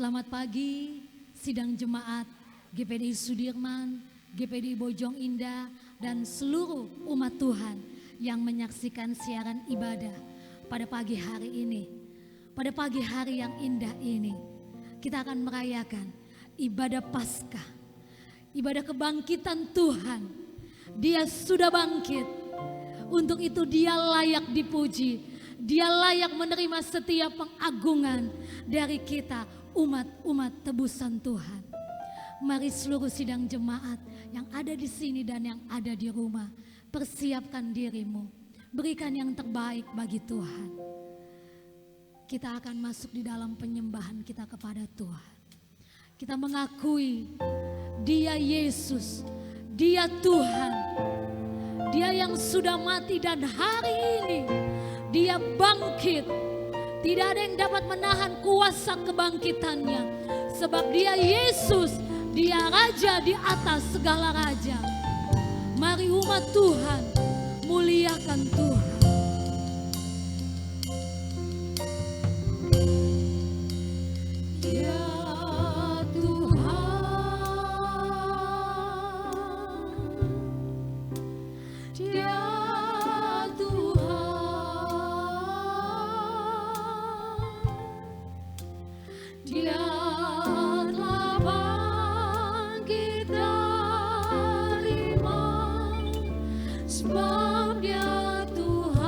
Selamat pagi, sidang jemaat GPDI Sudirman, GPDI Bojong Indah, dan seluruh umat Tuhan yang menyaksikan siaran ibadah pada pagi hari ini. Pada pagi hari yang indah ini, kita akan merayakan ibadah Paskah, ibadah kebangkitan Tuhan. Dia sudah bangkit, untuk itu dia layak dipuji, dia layak menerima setiap pengagungan dari kita, umat-umat tebusan Tuhan. Mari seluruh sidang jemaat yang ada di sini dan yang ada di rumah, persiapkan dirimu, berikan yang terbaik bagi Tuhan. Kita akan masuk di dalam penyembahan kita kepada Tuhan. Kita mengakui Dia Yesus, Dia Tuhan, Dia yang sudah mati dan hari ini Dia bangkit. Tidak ada yang dapat menahan kuasa kebangkitannya. Sebab Dia Yesus, Dia Raja di atas segala raja. Mari umat Tuhan muliakan Tuhan. Ya Tuhan, Ya Dia telah bangkit dari maut, sebab Dia Tuhan.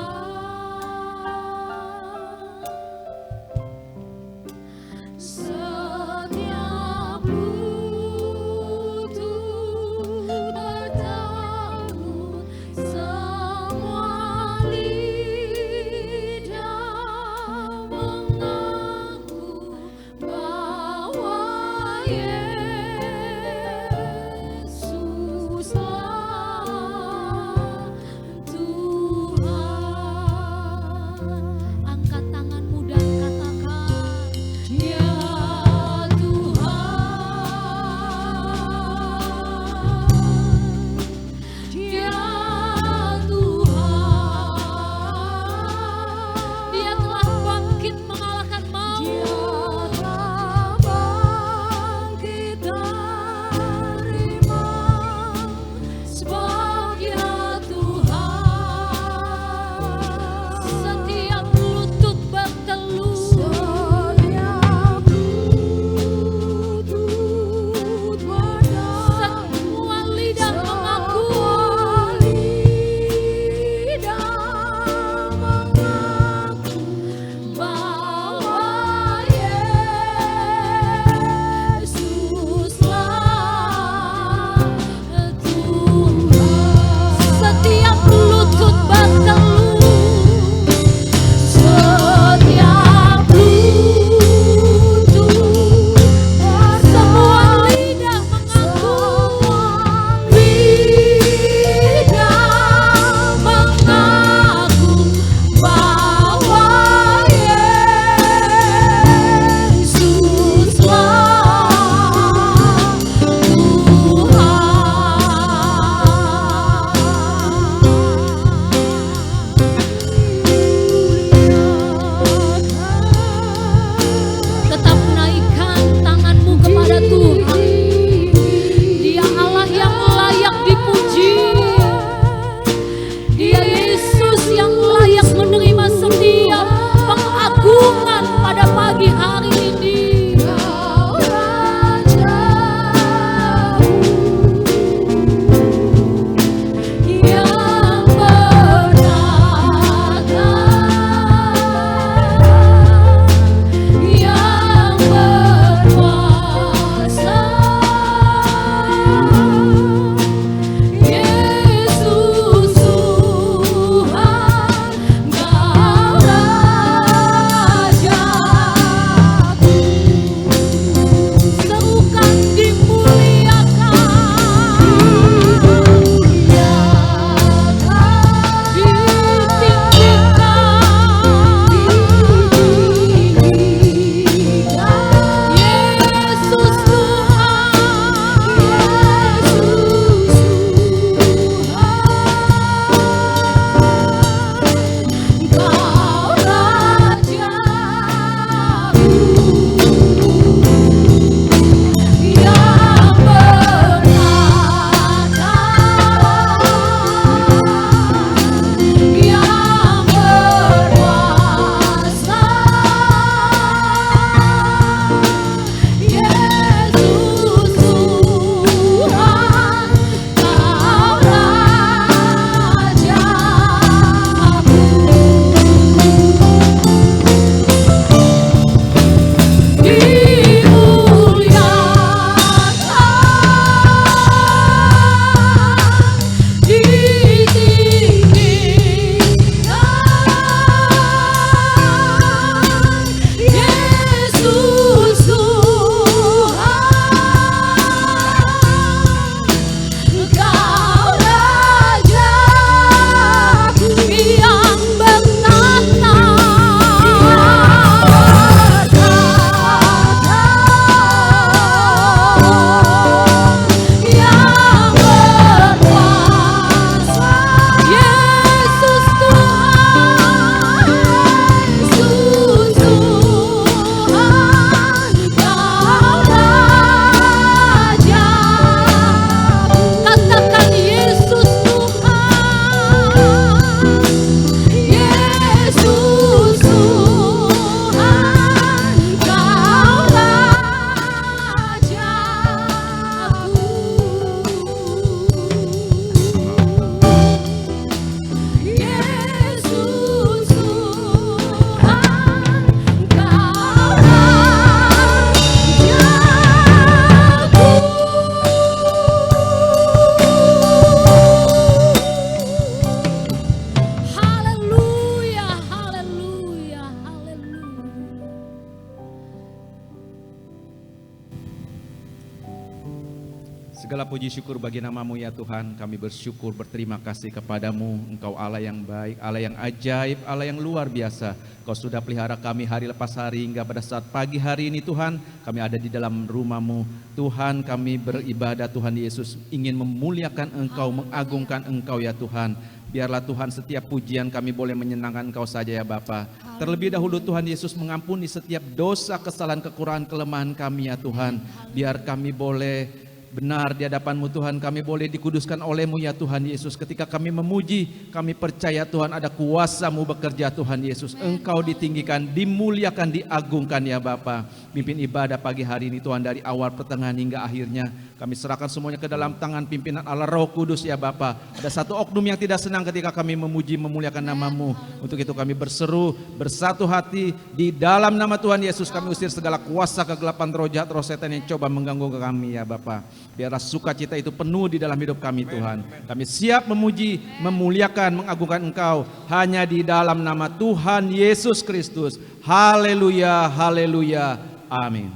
Segala puji syukur bagi nama-Mu ya Tuhan. Kami bersyukur, berterima kasih kepadamu. Engkau Allah yang baik, Allah yang ajaib, Allah yang luar biasa. Kau sudah pelihara kami hari lepas hari hingga pada saat pagi hari ini Tuhan. Kami ada di dalam rumah-Mu. Tuhan, kami beribadah Tuhan Yesus, ingin memuliakan Engkau, mengagungkan Engkau ya Tuhan. Biarlah Tuhan setiap pujian kami boleh menyenangkan Engkau saja ya Bapa. Terlebih dahulu Tuhan Yesus mengampuni setiap dosa, kesalahan, kekurangan, kelemahan kami ya Tuhan. Biar kami boleh benar di hadapan-Mu Tuhan, kami boleh dikuduskan oleh-Mu ya Tuhan Yesus. Ketika kami memuji, kami percaya Tuhan ada kuasa-Mu bekerja Tuhan Yesus. Engkau ditinggikan, dimuliakan, diagungkan ya Bapa. Pimpin ibadah pagi hari ini Tuhan, dari awal, pertengahan hingga akhirnya. Kami serahkan semuanya ke dalam tangan pimpinan Allah Roh Kudus ya Bapa. Ada satu oknum yang tidak senang ketika kami memuji, memuliakan nama-Mu. Untuk itu kami berseru, bersatu hati di dalam nama Tuhan Yesus. Kami usir segala kuasa kegelapan, roh jahat, roh setan yang coba mengganggu kami ya Bapa. Biarlah sukacita itu penuh di dalam hidup kami Tuhan. Kami siap memuji, memuliakan, mengagungkan Engkau hanya di dalam nama Tuhan Yesus Kristus. Haleluya, haleluya, amin.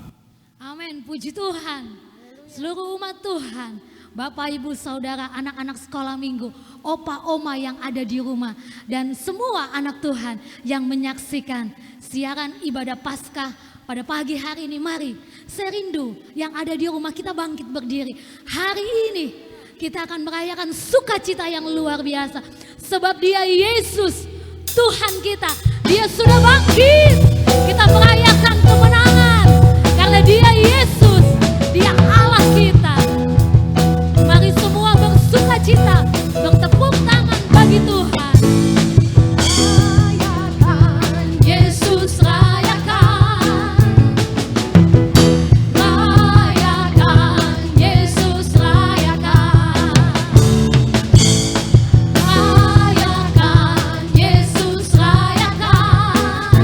Amin, puji Tuhan. Seluruh umat Tuhan, Bapak, Ibu, Saudara, anak-anak sekolah minggu, opa, oma yang ada di rumah, dan semua anak Tuhan yang menyaksikan siaran ibadah Paskah pada pagi hari ini. Mari, saya rindu yang ada di rumah kita bangkit berdiri. Hari ini kita akan merayakan sukacita yang luar biasa. Sebab Dia Yesus, Tuhan kita, Dia sudah bangkit. Kita merayakan kemenangan karena Dia Yesus, Dia Allah kita. Mari semua bersukacita, bertepuk tangan bagi Tuhan. Rayakan Yesus, rayakan. Rayakan Yesus, rayakan. Rayakan Yesus, rayakan.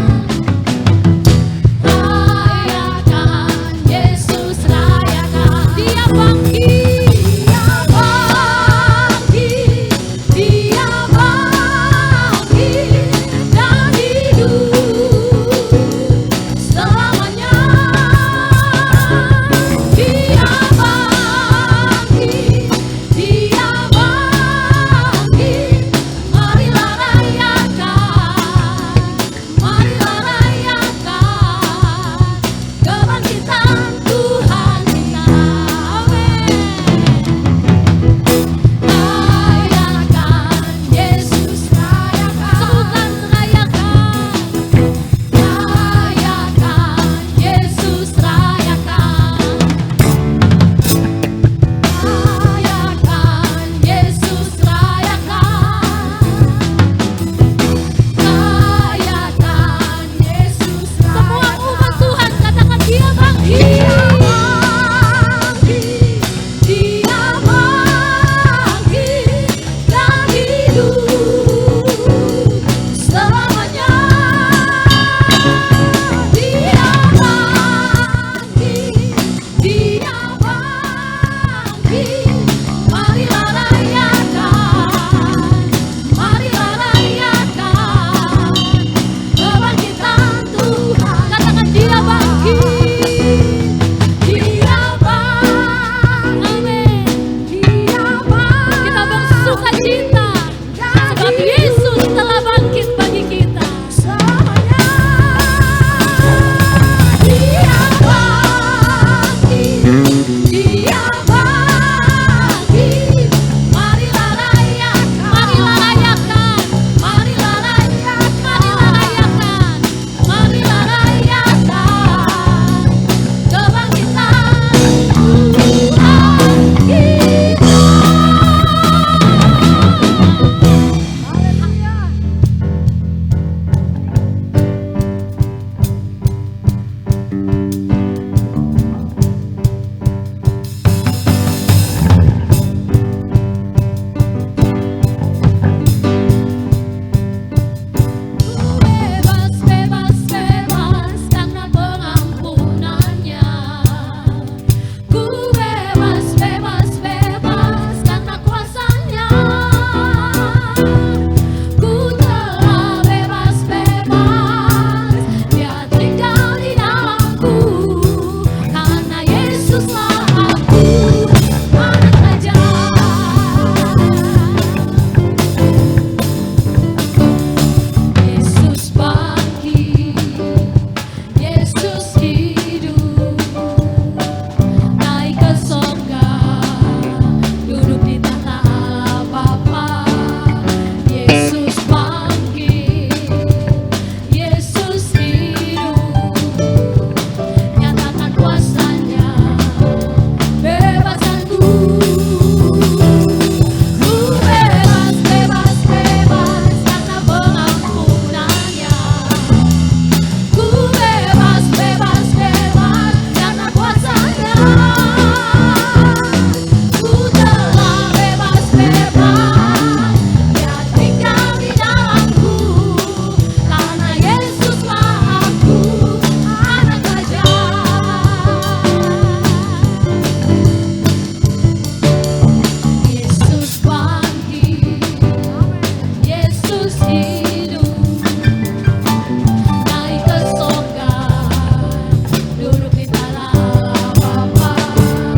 Rayakan Yesus.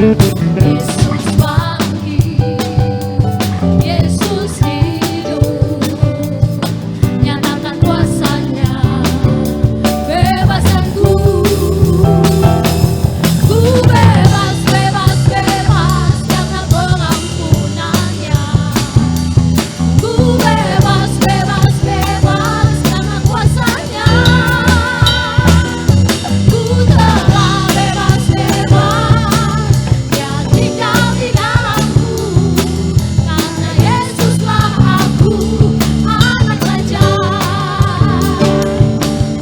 Yesus bangkit, Yesus hidup, nyatakan kuasa-Nya, bebaskan ku bebas, bebas, bebas karena pengampunan-Nya. Ku bebas, bebas, bebas karena kuasa-Nya. Ku telah bebas, bebas, Dia tinggal di dalamku, karena Yesuslah aku, anak Raja.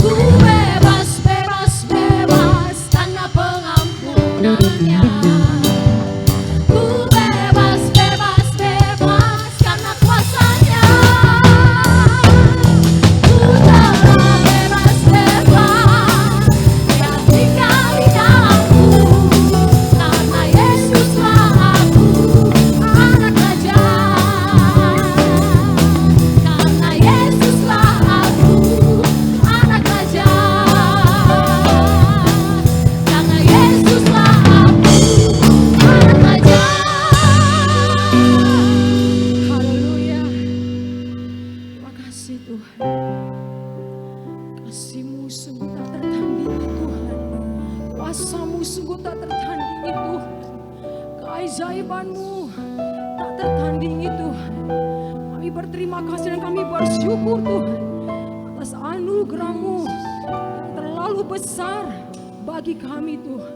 Ku bebas, bebas, bebas karena pengampunan-Nya. Ku bebas, bebas, bebas karena kuasa-Nya. Ku telah bebas, bebas, Dia tinggal di dalamku, karena Yesuslah aku, anak Raja. Karena Yesuslah aku, anak Raja. Karena Yesuslah aku, anak Raja. Haleluya. Terima kasih Tuhan. Kasih-Mu sungguh tak tertandingi Tuhan. Kuasa-Mu sungguh tak tertandingi Tuhan. Keajaiban-Mu tak tertandingi Tuhan. Kami berterima kasih dan kami bersyukur Tuhan atas anugerah-Mu yang terlalu besar bagi kami Tuhan.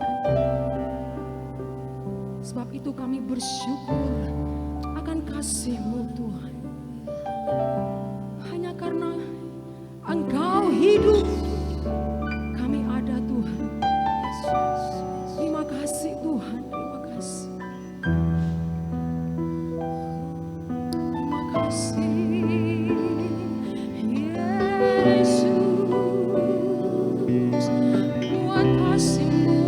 Sebab itu kami bersyukur akan kasih-Mu Tuhan. Hanya karena Engkau hidup, kami ada Tuhan. Terima kasih Tuhan, terima kasih. Terima kasih Yesus buat kasih-Mu.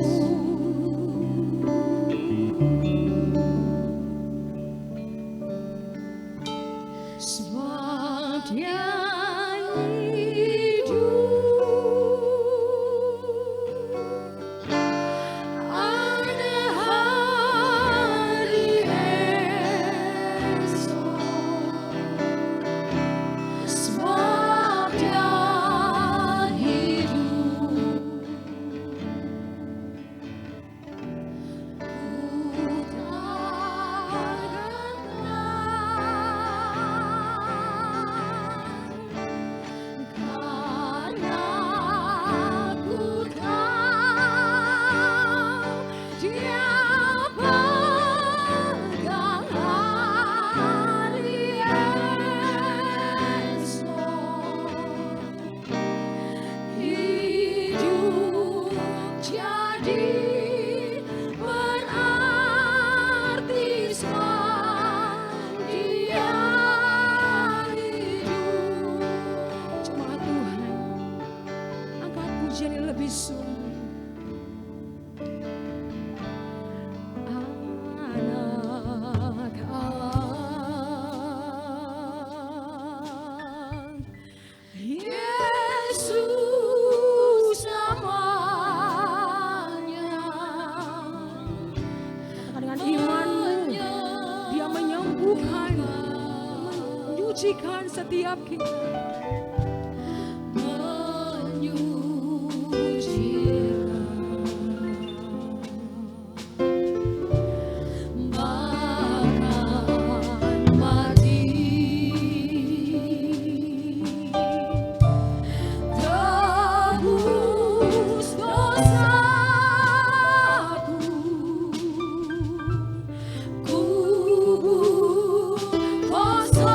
Sebab Dia hidup, ada hari esok. Sebab Dia hidup, ku lebih sungguh. Anak Allah, Yesus namanya. Katakan dengan imanmu, Dia menyembuhkan, menyucikan setiap kita. Kosong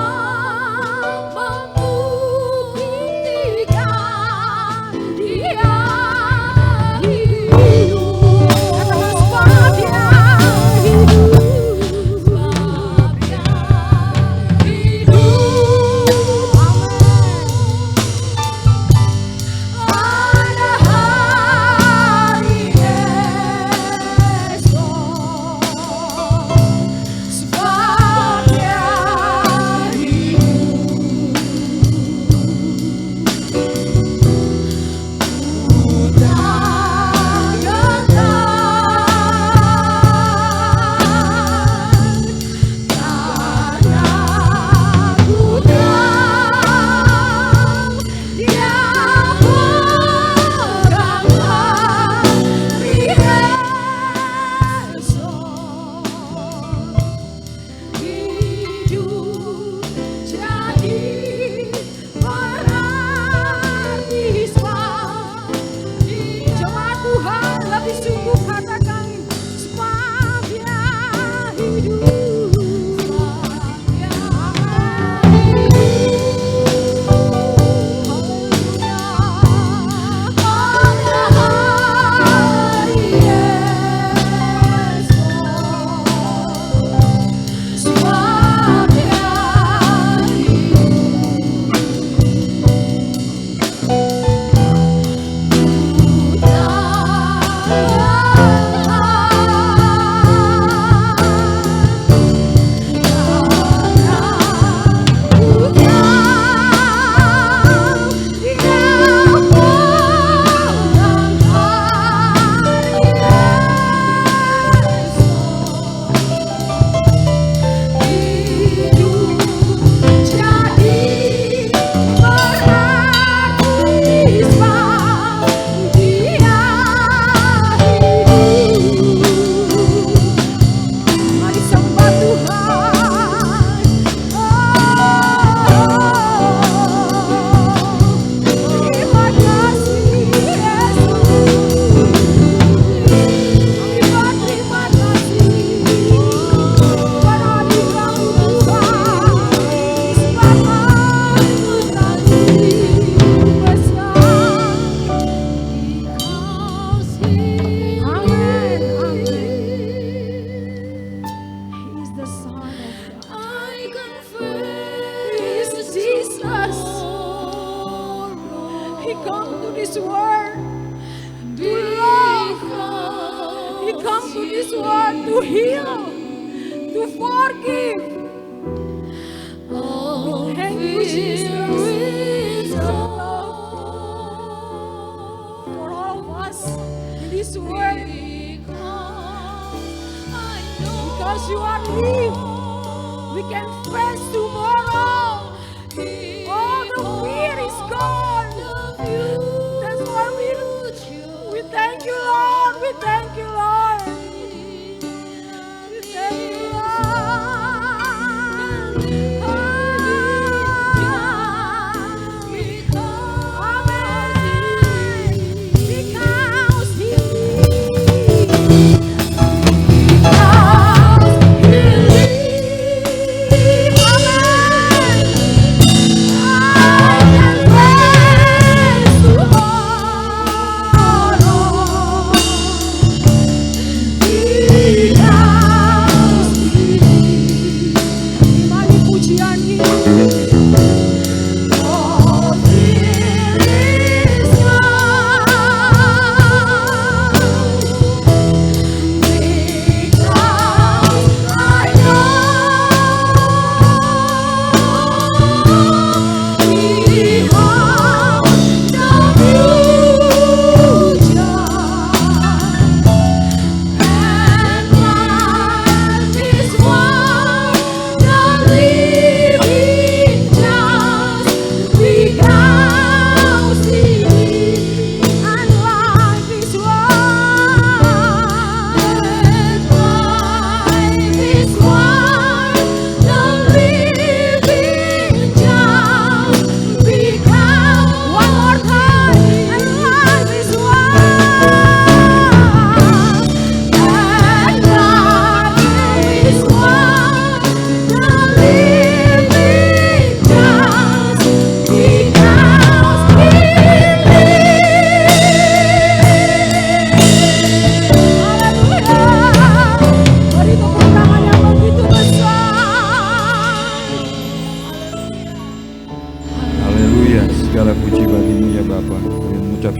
this one to heal, to forgive. Thank you, Jesus. For all of us in this way, because you are live, we can face tomorrow. All the fear is gone. That's why we thank you, Lord. We thank you, Lord. We thank you,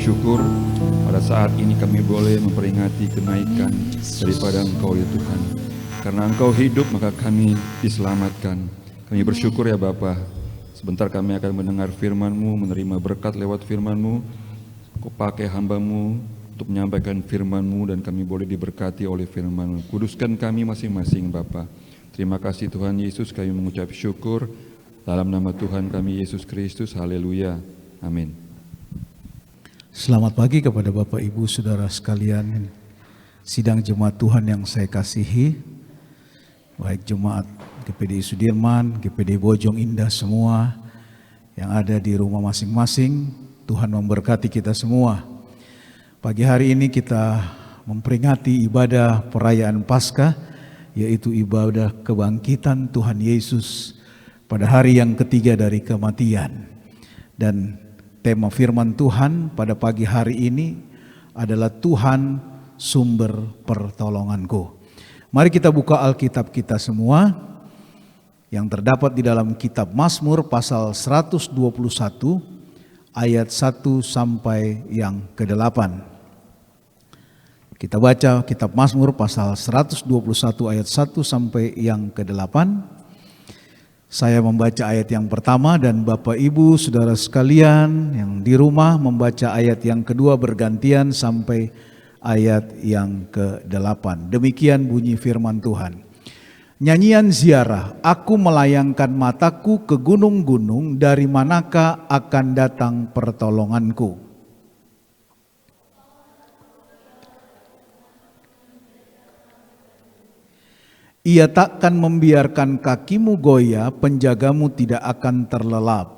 syukur pada saat ini kami boleh memperingati kenaikan daripada Engkau ya Tuhan. Karena Engkau hidup maka kami diselamatkan. Kami bersyukur ya Bapa. Sebentar kami akan mendengar firman-Mu, menerima berkat lewat firman-Mu. Kau pakai hamba-Mu untuk menyampaikan firman-Mu dan kami boleh diberkati oleh firman-Mu. Kuduskan kami masing-masing Bapa. Terima kasih Tuhan Yesus, kami mengucap syukur dalam nama Tuhan kami Yesus Kristus. Haleluya. Amin. Selamat pagi kepada Bapak Ibu Saudara sekalian, sidang jemaat Tuhan yang saya kasihi, baik jemaat GPDI Sudirman, GPDI Bojong Indah semua yang ada di rumah masing-masing. Tuhan memberkati kita semua. Pagi hari ini kita memperingati ibadah perayaan Paskah, yaitu ibadah kebangkitan Tuhan Yesus pada hari yang ketiga dari kematian. Dan tema firman Tuhan pada pagi hari ini adalah Tuhan sumber pertolonganku. Mari kita buka Alkitab kita semua yang terdapat di dalam kitab Mazmur pasal 121 ayat 1 sampai yang ke-8. Kita baca kitab Mazmur pasal 121 ayat 1 sampai yang ke-8. Saya membaca ayat yang pertama dan Bapak Ibu Saudara sekalian yang di rumah membaca ayat yang kedua bergantian sampai ayat yang ke-8. Demikian bunyi firman Tuhan. Nyanyian ziarah, aku melayangkan mataku ke gunung-gunung, dari manakah akan datang pertolonganku? Ia takkan membiarkan kakimu goyah, penjagamu tidak akan terlelap.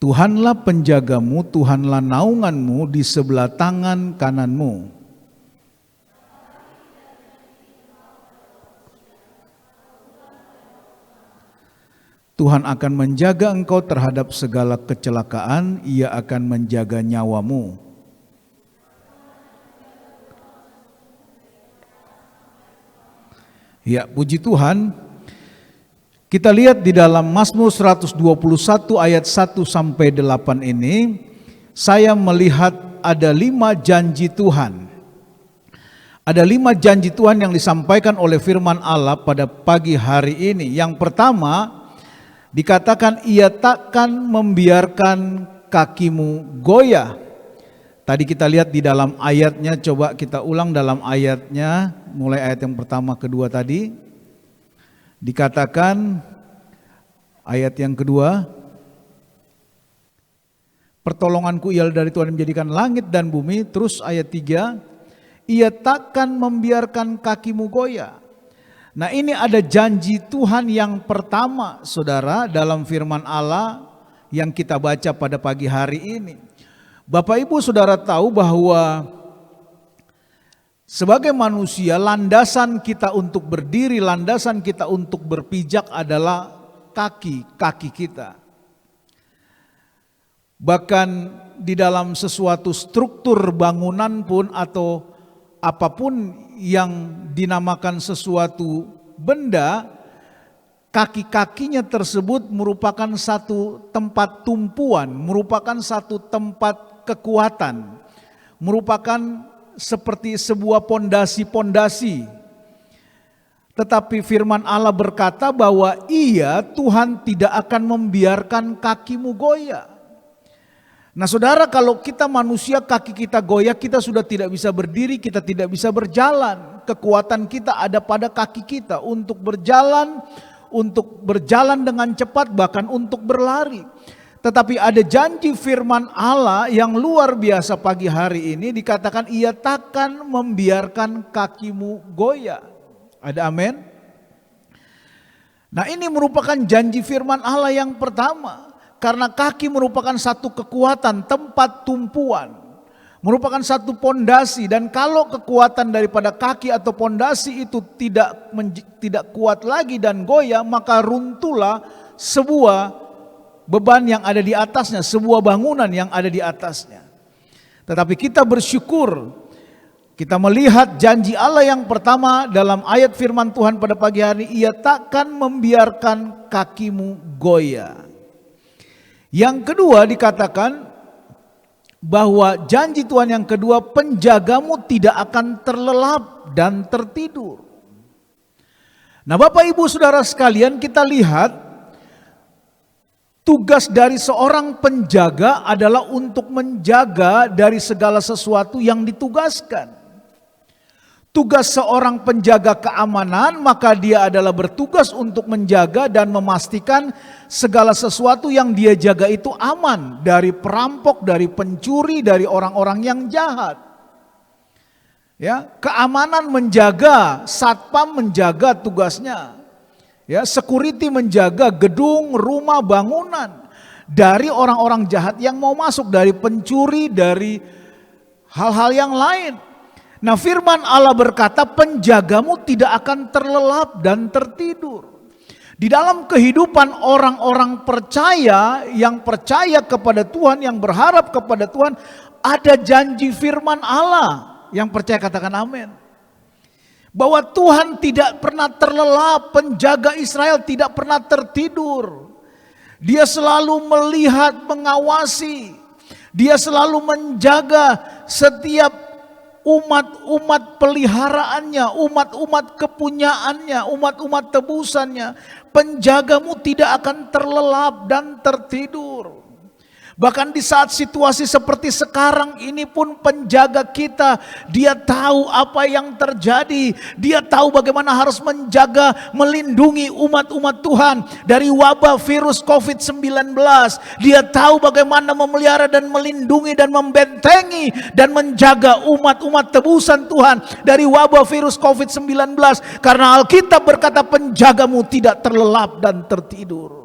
Tuhanlah penjagamu, Tuhanlah naunganmu di sebelah tangan kananmu. Tuhan akan menjaga engkau terhadap segala kecelakaan, Ia akan menjaga nyawamu. Ya, puji Tuhan. Kita lihat di dalam Mazmur 121 ayat 1 sampai 8 ini, saya melihat ada 5 janji Tuhan. Ada 5 janji Tuhan yang disampaikan oleh firman Allah pada pagi hari ini. Yang pertama, dikatakan ia takkan membiarkan kakimu goyah. Tadi kita lihat di dalam ayatnya, coba kita ulang dalam ayatnya, mulai ayat yang pertama, kedua tadi. Dikatakan ayat yang kedua, pertolonganku ialah dari Tuhan yang menjadikan langit dan bumi. Terus ayat 3, ia takkan membiarkan kakimu goyah. Nah, ini ada janji Tuhan yang pertama, saudara, dalam firman Allah yang kita baca pada pagi hari ini. Bapak Ibu Saudara tahu bahwa sebagai manusia, landasan kita untuk berdiri, landasan kita untuk berpijak adalah kaki kita. Bahkan di dalam sesuatu struktur bangunan pun atau apapun yang dinamakan sesuatu benda, kaki-kakinya tersebut merupakan satu tempat tumpuan, merupakan satu tempat kekuatan, merupakan seperti sebuah pondasi-pondasi. Tetapi firman Allah berkata bahwa Tuhan tidak akan membiarkan kakimu goyah. Nah saudara, kalau kita manusia kaki kita goyah, kita sudah tidak bisa berdiri, kita tidak bisa berjalan. Kekuatan kita ada pada kaki kita untuk berjalan dengan cepat, bahkan untuk berlari. Tetapi ada janji firman Allah yang luar biasa pagi hari ini, dikatakan ia takkan membiarkan kakimu goyah. Ada amin? Nah, ini merupakan janji firman Allah yang pertama. Karena kaki merupakan satu kekuatan, tempat tumpuan. Merupakan satu pondasi, dan kalau kekuatan daripada kaki atau pondasi itu tidak kuat lagi dan goyah, maka runtuhlah sebuah beban yang ada di atasnya, sebuah bangunan yang ada di atasnya. Tetapi kita bersyukur, kita melihat janji Allah yang pertama dalam ayat firman Tuhan pada pagi hari, ia takkan membiarkan kakimu goyah. Yang kedua dikatakan bahwa janji Tuhan yang kedua, penjagamu tidak akan terlelap dan tertidur. Nah Bapak Ibu Saudara sekalian, kita lihat tugas dari seorang penjaga adalah untuk menjaga dari segala sesuatu yang ditugaskan. Tugas seorang penjaga keamanan, maka dia adalah bertugas untuk menjaga dan memastikan segala sesuatu yang dia jaga itu aman dari perampok, dari pencuri, dari orang-orang yang jahat. Ya, keamanan menjaga, satpam menjaga tugasnya. Ya, security menjaga gedung, rumah, bangunan dari orang-orang jahat yang mau masuk, dari pencuri, dari hal-hal yang lain. Nah, firman Allah berkata, penjagamu tidak akan terlelap dan tertidur. Di dalam kehidupan orang-orang percaya, yang percaya kepada Tuhan, yang berharap kepada Tuhan, ada janji firman Allah. Yang percaya katakan amin. Bahwa Tuhan tidak pernah terlelap, penjaga Israel tidak pernah tertidur. Dia selalu melihat, mengawasi. Dia selalu menjaga setiap umat-umat peliharaannya, umat-umat kepunyaannya, umat-umat tebusannya. Penjagamu tidak akan terlelap dan tertidur. Bahkan di saat situasi seperti sekarang ini pun penjaga kita, dia tahu apa yang terjadi. Dia tahu bagaimana harus menjaga, melindungi umat-umat Tuhan dari wabah virus COVID-19. Dia tahu bagaimana memelihara dan melindungi dan membentengi dan menjaga umat-umat tebusan Tuhan dari wabah virus COVID-19. Karena Alkitab berkata penjagamu tidak terlelap dan tertidur.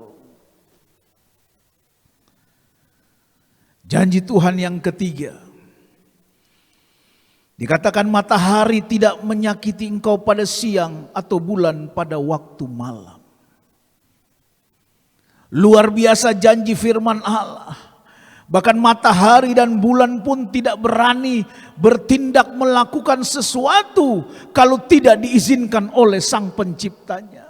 Janji Tuhan yang ketiga, dikatakan matahari tidak menyakiti engkau pada siang atau bulan pada waktu malam. Luar biasa janji firman Allah. Bahkan matahari dan bulan pun tidak berani bertindak melakukan sesuatu kalau tidak diizinkan oleh Sang Penciptanya.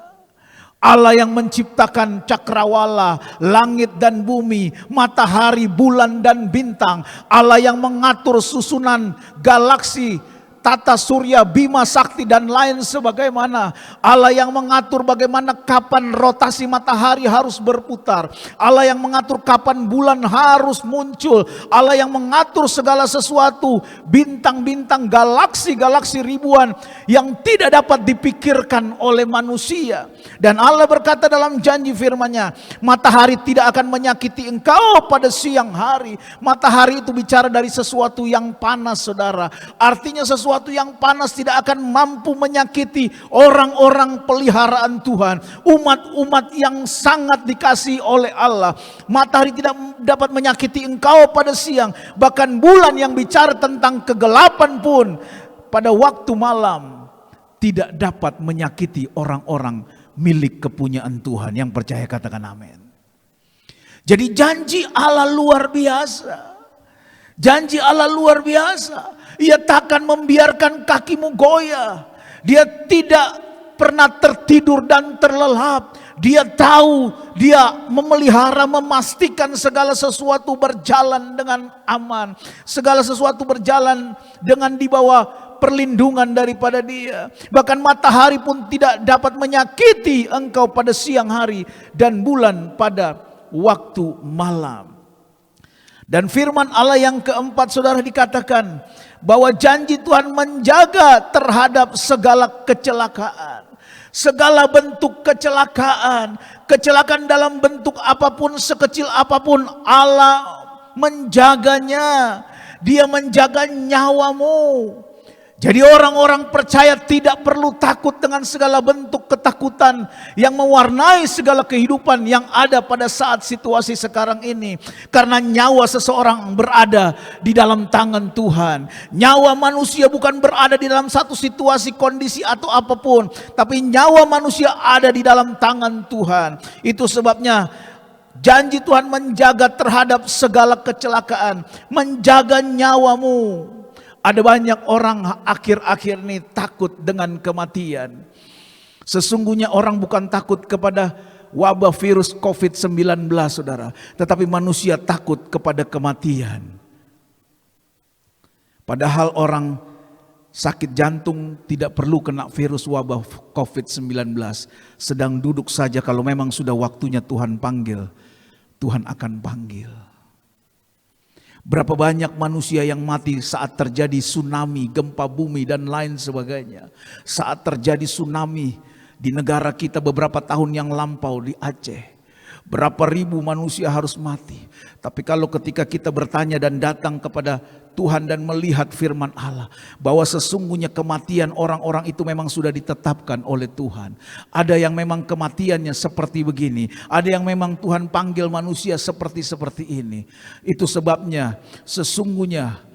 Allah yang menciptakan cakrawala, langit dan bumi, matahari, bulan dan bintang. Allah yang mengatur susunan galaksi, tata surya, bima sakti dan lain sebagaimana. Allah yang mengatur bagaimana kapan rotasi matahari harus berputar. Allah yang mengatur kapan bulan harus muncul. Allah yang mengatur segala sesuatu, bintang-bintang, galaksi-galaksi ribuan yang tidak dapat dipikirkan oleh manusia. Dan Allah berkata dalam janji firman-Nya, matahari tidak akan menyakiti engkau pada siang hari. Matahari itu bicara dari sesuatu yang panas, saudara. Artinya sesuatu yang panas tidak akan mampu menyakiti orang-orang peliharaan Tuhan, umat-umat yang sangat dikasihi oleh Allah. Matahari tidak dapat menyakiti engkau pada siang, bahkan bulan yang bicara tentang kegelapan pun pada waktu malam tidak dapat menyakiti orang-orang milik kepunyaan Tuhan. Yang percaya katakan amin. Jadi janji Allah luar biasa. Janji Allah luar biasa. Ia takkan membiarkan kakimu goyah. Dia tidak pernah tertidur dan terlelap. Dia tahu, dia memelihara, memastikan segala sesuatu berjalan dengan aman. Segala sesuatu berjalan dengan di bawah perlindungan daripada dia. Bahkan matahari pun tidak dapat menyakiti engkau pada siang hari, dan bulan pada waktu malam. Dan firman Allah yang keempat, saudara, dikatakan bahwa janji Tuhan menjaga terhadap segala kecelakaan. Segala bentuk kecelakaan. Kecelakaan dalam bentuk apapun, sekecil apapun, Allah menjaganya. Dia menjaga nyawamu. Jadi orang-orang percaya tidak perlu takut dengan segala bentuk ketakutan yang mewarnai segala kehidupan yang ada pada saat situasi sekarang ini. Karena nyawa seseorang berada di dalam tangan Tuhan. Nyawa manusia bukan berada di dalam satu situasi, kondisi atau apapun. Tapi nyawa manusia ada di dalam tangan Tuhan. Itu sebabnya janji Tuhan menjaga terhadap segala kecelakaan. Menjaga nyawamu. Ada banyak orang akhir-akhir ini takut dengan kematian. Sesungguhnya orang bukan takut kepada wabah virus COVID-19, saudara. Tetapi manusia takut kepada kematian. Padahal orang sakit jantung tidak perlu kena virus wabah COVID-19. Sedang duduk saja, kalau memang sudah waktunya Tuhan panggil, Tuhan akan panggil. Berapa banyak manusia yang mati saat terjadi tsunami, gempa bumi dan lain sebagainya. Saat terjadi tsunami di negara kita beberapa tahun yang lampau di Aceh. Berapa ribu manusia harus mati. Tapi kalau ketika kita bertanya dan datang kepada Tuhan dan melihat firman Allah, bahwa sesungguhnya kematian orang-orang itu memang sudah ditetapkan oleh Tuhan. Ada yang memang kematiannya seperti begini. Ada yang memang Tuhan panggil manusia seperti ini. Itu sebabnya sesungguhnya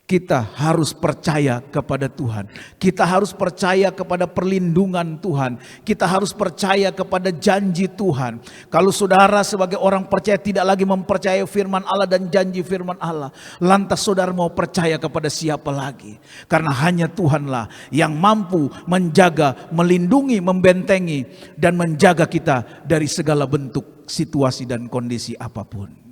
kita harus percaya kepada Tuhan. Kita harus percaya kepada perlindungan Tuhan. Kita harus percaya kepada janji Tuhan. Kalau saudara sebagai orang percaya tidak lagi mempercayai firman Allah dan janji firman Allah, lantas saudara mau percaya kepada siapa lagi? Karena hanya Tuhanlah yang mampu menjaga, melindungi, membentengi, dan menjaga kita dari segala bentuk situasi dan kondisi apapun.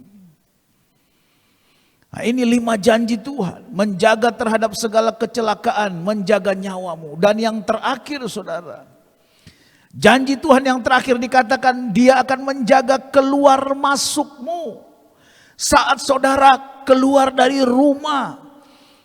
Nah, ini 5 janji Tuhan. Menjaga terhadap segala kecelakaan, menjaga nyawamu. Dan yang terakhir, saudara, janji Tuhan yang terakhir dikatakan Dia akan menjaga keluar masukmu. Saat saudara keluar dari rumah,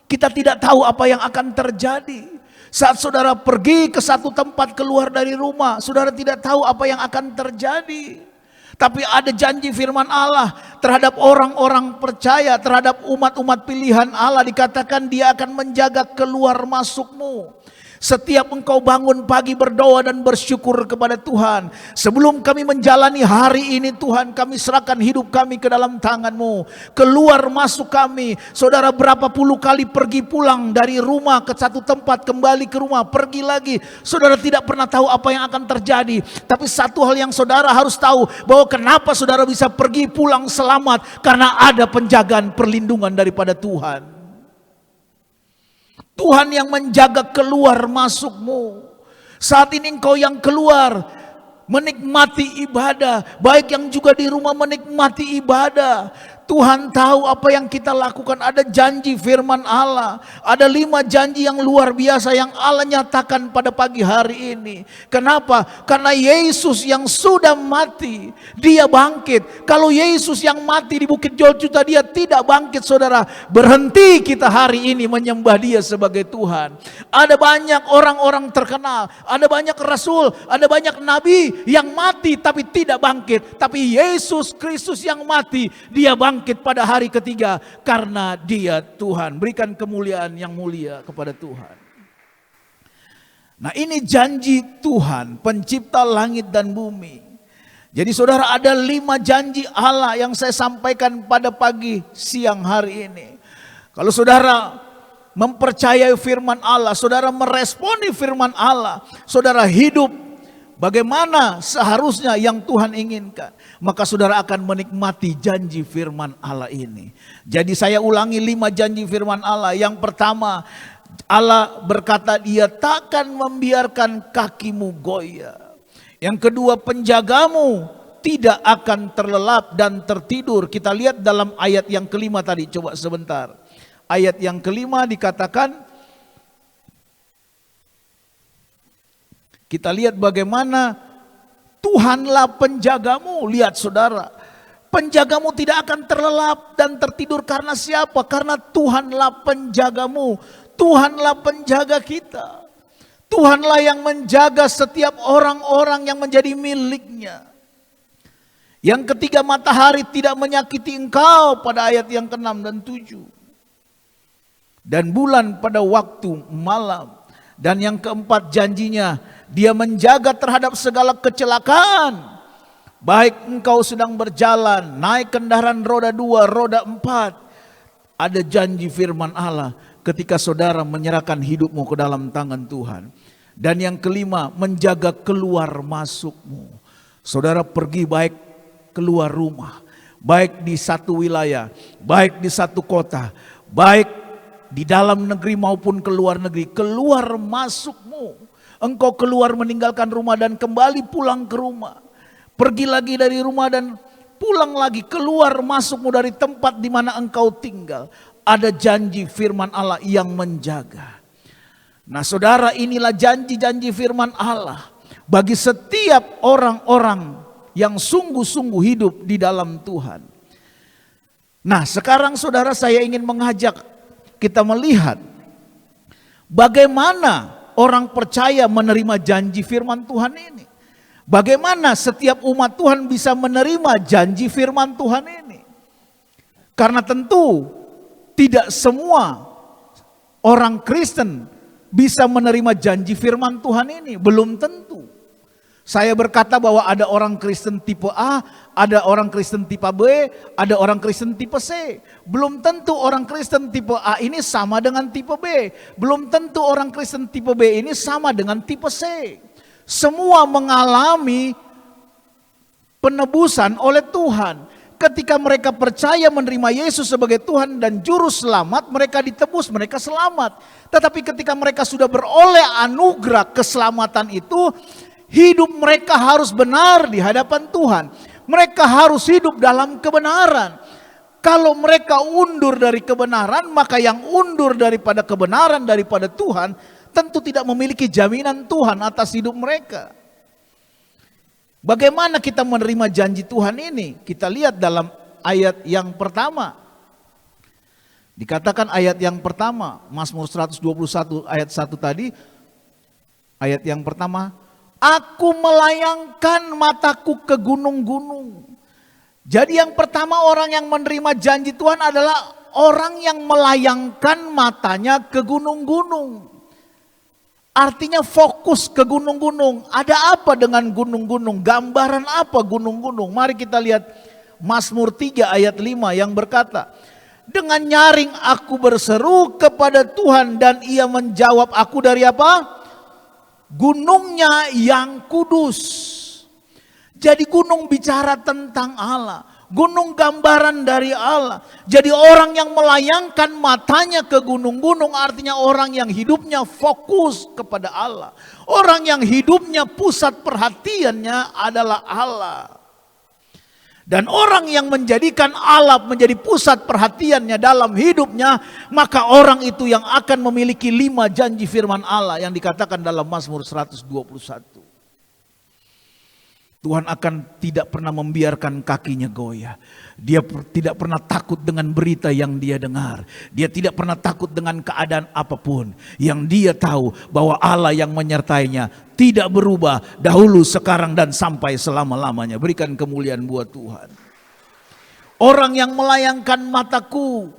kita tidak tahu apa yang akan terjadi. Saat saudara pergi ke satu tempat keluar dari rumah, saudara tidak tahu apa yang akan terjadi. Tapi ada janji firman Allah terhadap orang-orang percaya, terhadap umat-umat pilihan Allah, dikatakan Dia akan menjaga keluar masukmu. Setiap engkau bangun pagi berdoa dan bersyukur kepada Tuhan. Sebelum kami menjalani hari ini, Tuhan, kami serahkan hidup kami ke dalam tangan-Mu. Keluar masuk kami. Saudara berapa puluh kali pergi pulang dari rumah ke satu tempat, kembali ke rumah, pergi lagi. Saudara tidak pernah tahu apa yang akan terjadi. Tapi satu hal yang saudara harus tahu, bahwa kenapa saudara bisa pergi pulang selamat, karena ada penjagaan perlindungan daripada Tuhan. Tuhan yang menjaga keluar masukmu. Saat ini engkau yang keluar menikmati ibadah, baik yang juga di rumah menikmati ibadah. Tuhan tahu apa yang kita lakukan. Ada janji firman Allah, ada 5 janji yang luar biasa yang Allah nyatakan pada pagi hari ini. Kenapa? Karena Yesus yang sudah mati, dia bangkit. Kalau Yesus yang mati di Bukit Golgota, dia tidak bangkit, saudara. Berhenti kita hari ini menyembah dia sebagai Tuhan. Ada banyak orang-orang terkenal, ada banyak rasul, ada banyak nabi yang mati tapi tidak bangkit. Tapi Yesus Kristus yang mati, dia bangkit pada hari ketiga karena dia Tuhan. Berikan kemuliaan yang mulia kepada Tuhan. Nah, ini janji Tuhan, pencipta langit dan bumi. Jadi saudara, ada 5 janji Allah yang saya sampaikan pada pagi siang hari ini. Kalau saudara mempercayai firman Allah, saudara meresponi firman Allah, saudara hidup bagaimana seharusnya yang Tuhan inginkan, maka saudara akan menikmati janji firman Allah ini. Jadi saya ulangi 5 janji firman Allah. Yang pertama, Allah berkata dia takkan membiarkan kakimu goyah. Yang kedua, penjagamu tidak akan terlelap dan tertidur. Kita lihat dalam ayat yang kelima tadi, coba sebentar. Ayat yang kelima dikatakan, kita lihat bagaimana Tuhanlah penjagamu. Lihat saudara, penjagamu tidak akan terlelap dan tertidur. Karena siapa? Karena Tuhanlah penjagamu. Tuhanlah penjaga kita. Tuhanlah yang menjaga setiap orang-orang yang menjadi miliknya. Yang ketiga, matahari tidak menyakiti engkau pada ayat yang ke-6 dan 7. Dan bulan pada waktu malam. Dan yang keempat janjinya, dia menjaga terhadap segala kecelakaan. Baik engkau sedang berjalan, naik kendaraan roda 2, roda 4. Ada janji firman Allah ketika saudara menyerahkan hidupmu ke dalam tangan Tuhan. Dan yang kelima, menjaga keluar masukmu. Saudara pergi baik keluar rumah, baik di satu wilayah, baik di satu kota, baik di dalam negeri maupun ke luar negeri, keluar masukmu. Engkau keluar meninggalkan rumah dan kembali pulang ke rumah. Pergi lagi dari rumah dan pulang lagi, keluar masukmu dari tempat di mana engkau tinggal. Ada janji firman Allah yang menjaga. Nah saudara, inilah janji-janji firman Allah bagi setiap orang-orang yang sungguh-sungguh hidup di dalam Tuhan. Nah sekarang saudara, saya ingin mengajak kita melihat bagaimana orang percaya menerima janji firman Tuhan ini. Bagaimana setiap umat Tuhan bisa menerima janji firman Tuhan ini. Karena tentu tidak semua orang Kristen bisa menerima janji firman Tuhan ini. Belum tentu. Saya berkata bahwa ada orang Kristen tipe A, ada orang Kristen tipe B, ada orang Kristen tipe C. Belum tentu orang Kristen tipe A ini sama dengan tipe B. Belum tentu orang Kristen tipe B ini sama dengan tipe C. Semua mengalami penebusan oleh Tuhan. Ketika mereka percaya menerima Yesus sebagai Tuhan dan Juru Selamat, mereka ditebus, mereka selamat. Tetapi ketika mereka sudah beroleh anugerah keselamatan itu, hidup mereka harus benar di hadapan Tuhan. Mereka harus hidup dalam kebenaran. Kalau mereka undur dari kebenaran, maka yang undur daripada kebenaran daripada Tuhan tentu tidak memiliki jaminan Tuhan atas hidup mereka. Bagaimana kita menerima janji Tuhan ini? Kita lihat dalam ayat yang pertama. Dikatakan ayat yang pertama, Mazmur 121 ayat 1 tadi. Ayat yang pertama, aku melayangkan mataku ke gunung-gunung. Jadi yang pertama, orang yang menerima janji Tuhan adalah orang yang melayangkan matanya ke gunung-gunung. Artinya fokus ke gunung-gunung. Ada apa dengan gunung-gunung? Gambaran apa gunung-gunung? Mari kita lihat Mazmur 3 ayat 5 yang berkata, dengan nyaring aku berseru kepada Tuhan dan ia menjawab aku dari apa? Gunungnya yang kudus. Jadi gunung bicara tentang Allah. Gunung gambaran dari Allah. Jadi orang yang melayangkan matanya ke gunung-gunung artinya orang yang hidupnya fokus kepada Allah. Orang yang hidupnya pusat perhatiannya adalah Allah. Dan orang yang menjadikan Allah menjadi pusat perhatiannya dalam hidupnya, maka orang itu yang akan memiliki 5 janji firman Allah yang dikatakan dalam Mazmur 121. Tuhan akan tidak pernah membiarkan kakinya goyah. Dia tidak pernah takut dengan berita yang dia dengar. Dia tidak pernah takut dengan keadaan apapun. Yang dia tahu bahwa Allah yang menyertainya tidak berubah dahulu, sekarang, dan sampai selama-lamanya. Berikan kemuliaan buat Tuhan. Orang yang melayangkan mataku,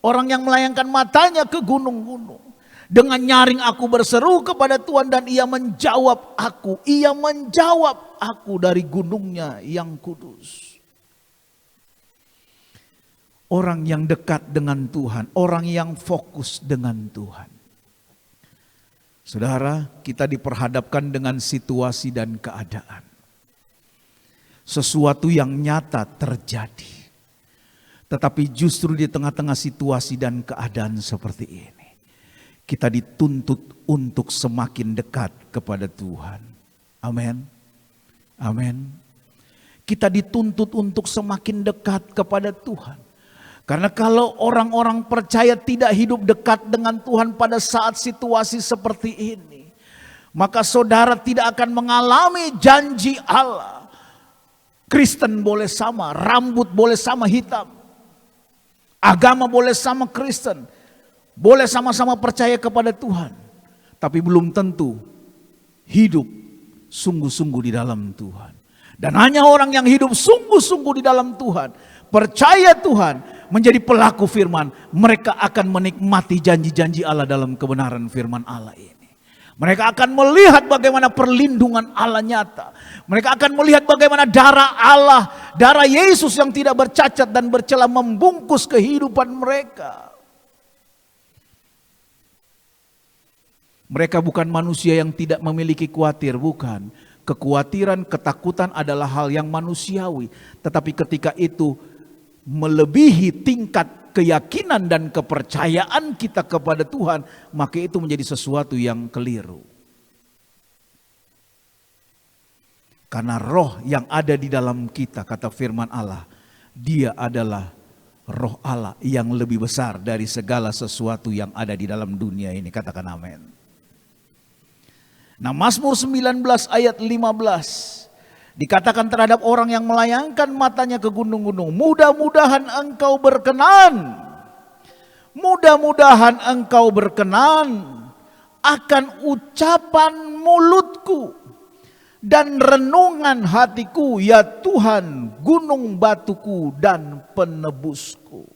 orang yang melayangkan matanya ke gunung-gunung. Dengan nyaring aku berseru kepada Tuhan dan ia menjawab aku. Ia menjawab aku dari gunungnya yang kudus. Orang yang dekat dengan Tuhan, orang yang fokus dengan Tuhan. Saudara, kita diperhadapkan dengan situasi dan keadaan. Sesuatu yang nyata terjadi. Tetapi justru di tengah-tengah situasi dan keadaan seperti ini, kita dituntut untuk semakin dekat kepada Tuhan. Amin. Amin. Kita dituntut untuk semakin dekat kepada Tuhan. Karena kalau orang-orang percaya tidak hidup dekat dengan Tuhan pada saat situasi seperti ini, maka saudara tidak akan mengalami janji Allah. Kristen boleh sama, rambut boleh sama hitam. Agama boleh sama Kristen. Boleh sama-sama percaya kepada Tuhan, tapi belum tentu hidup sungguh-sungguh di dalam Tuhan. Dan hanya orang yang hidup sungguh-sungguh di dalam Tuhan, percaya Tuhan, menjadi pelaku firman, mereka akan menikmati janji-janji Allah dalam kebenaran firman Allah ini. Mereka akan melihat bagaimana perlindungan Allah nyata. Mereka akan melihat bagaimana darah Allah, darah Yesus yang tidak bercacat dan bercela membungkus kehidupan mereka. Mereka bukan manusia yang tidak memiliki khawatir, bukan. Kekhawatiran, ketakutan adalah hal yang manusiawi. Tetapi ketika itu melebihi tingkat keyakinan dan kepercayaan kita kepada Tuhan, maka itu menjadi sesuatu yang keliru. Karena roh yang ada di dalam kita, kata firman Allah, dia adalah roh Allah yang lebih besar dari segala sesuatu yang ada di dalam dunia ini. Katakan amin. Nah, Mazmur 19 ayat 15 dikatakan terhadap orang yang melayangkan matanya ke gunung-gunung, mudah-mudahan engkau berkenan. Mudah-mudahan engkau berkenan akan ucapan mulutku dan renungan hatiku, ya Tuhan, gunung batuku dan penebusku.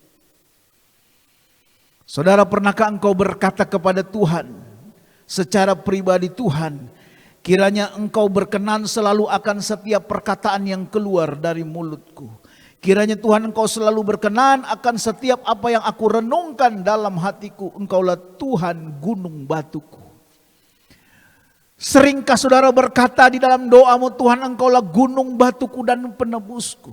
Saudara, pernahkah engkau berkata kepada Tuhan secara pribadi, Tuhan, kiranya engkau berkenan selalu akan setiap perkataan yang keluar dari mulutku. Kiranya Tuhan engkau selalu berkenan akan setiap apa yang aku renungkan dalam hatiku. Engkaulah Tuhan gunung batuku. Seringkah saudara berkata di dalam doamu, Tuhan engkaulah gunung batuku dan penebusku.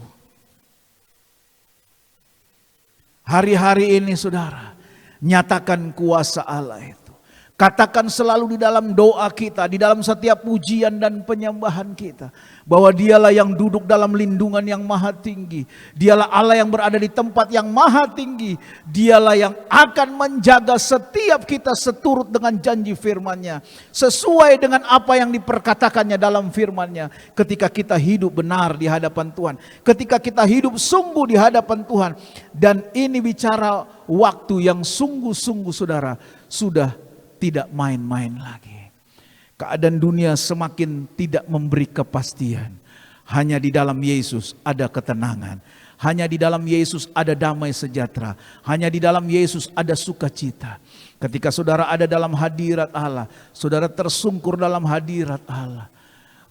Hari-hari ini saudara, nyatakan kuasa Allah itu. Katakan selalu di dalam doa kita, di dalam setiap pujian dan penyembahan kita, bahwa dialah yang duduk dalam lindungan yang maha tinggi. Dialah Allah yang berada di tempat yang maha tinggi. Dialah yang akan menjaga setiap kita seturut dengan janji firman-Nya, sesuai dengan apa yang diperkatakannya dalam firman-Nya. Ketika kita hidup benar di hadapan Tuhan, ketika kita hidup sungguh di hadapan Tuhan. Dan ini bicara waktu yang sungguh-sungguh saudara, sudah tidak main-main lagi. Keadaan dunia semakin tidak memberi kepastian. Hanya di dalam Yesus ada ketenangan. Hanya di dalam Yesus ada damai sejahtera. Hanya di dalam Yesus ada sukacita. Ketika saudara ada dalam hadirat Allah, saudara tersungkur dalam hadirat Allah,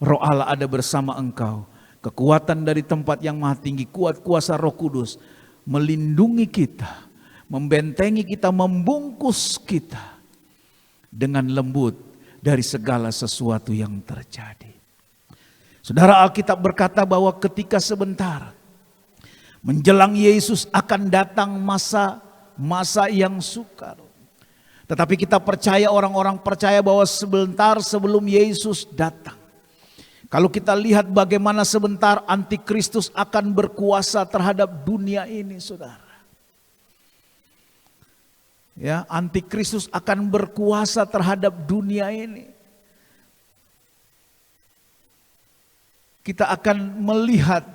Roh Allah ada bersama engkau. Kekuatan dari tempat yang maha tinggi, kuat kuasa Roh Kudus melindungi kita, membentengi kita, membungkus kita dengan lembut dari segala sesuatu yang terjadi. Saudara, Alkitab berkata bahwa ketika sebentar Menjelang Yesus akan datang masa yang sukar. Tetapi kita percaya, orang-orang percaya bahwa sebentar sebelum Yesus datang, kalau kita lihat bagaimana sebentar antikristus akan berkuasa terhadap dunia ini, saudara. Ya, antikristus akan berkuasa terhadap dunia ini. Kita akan melihat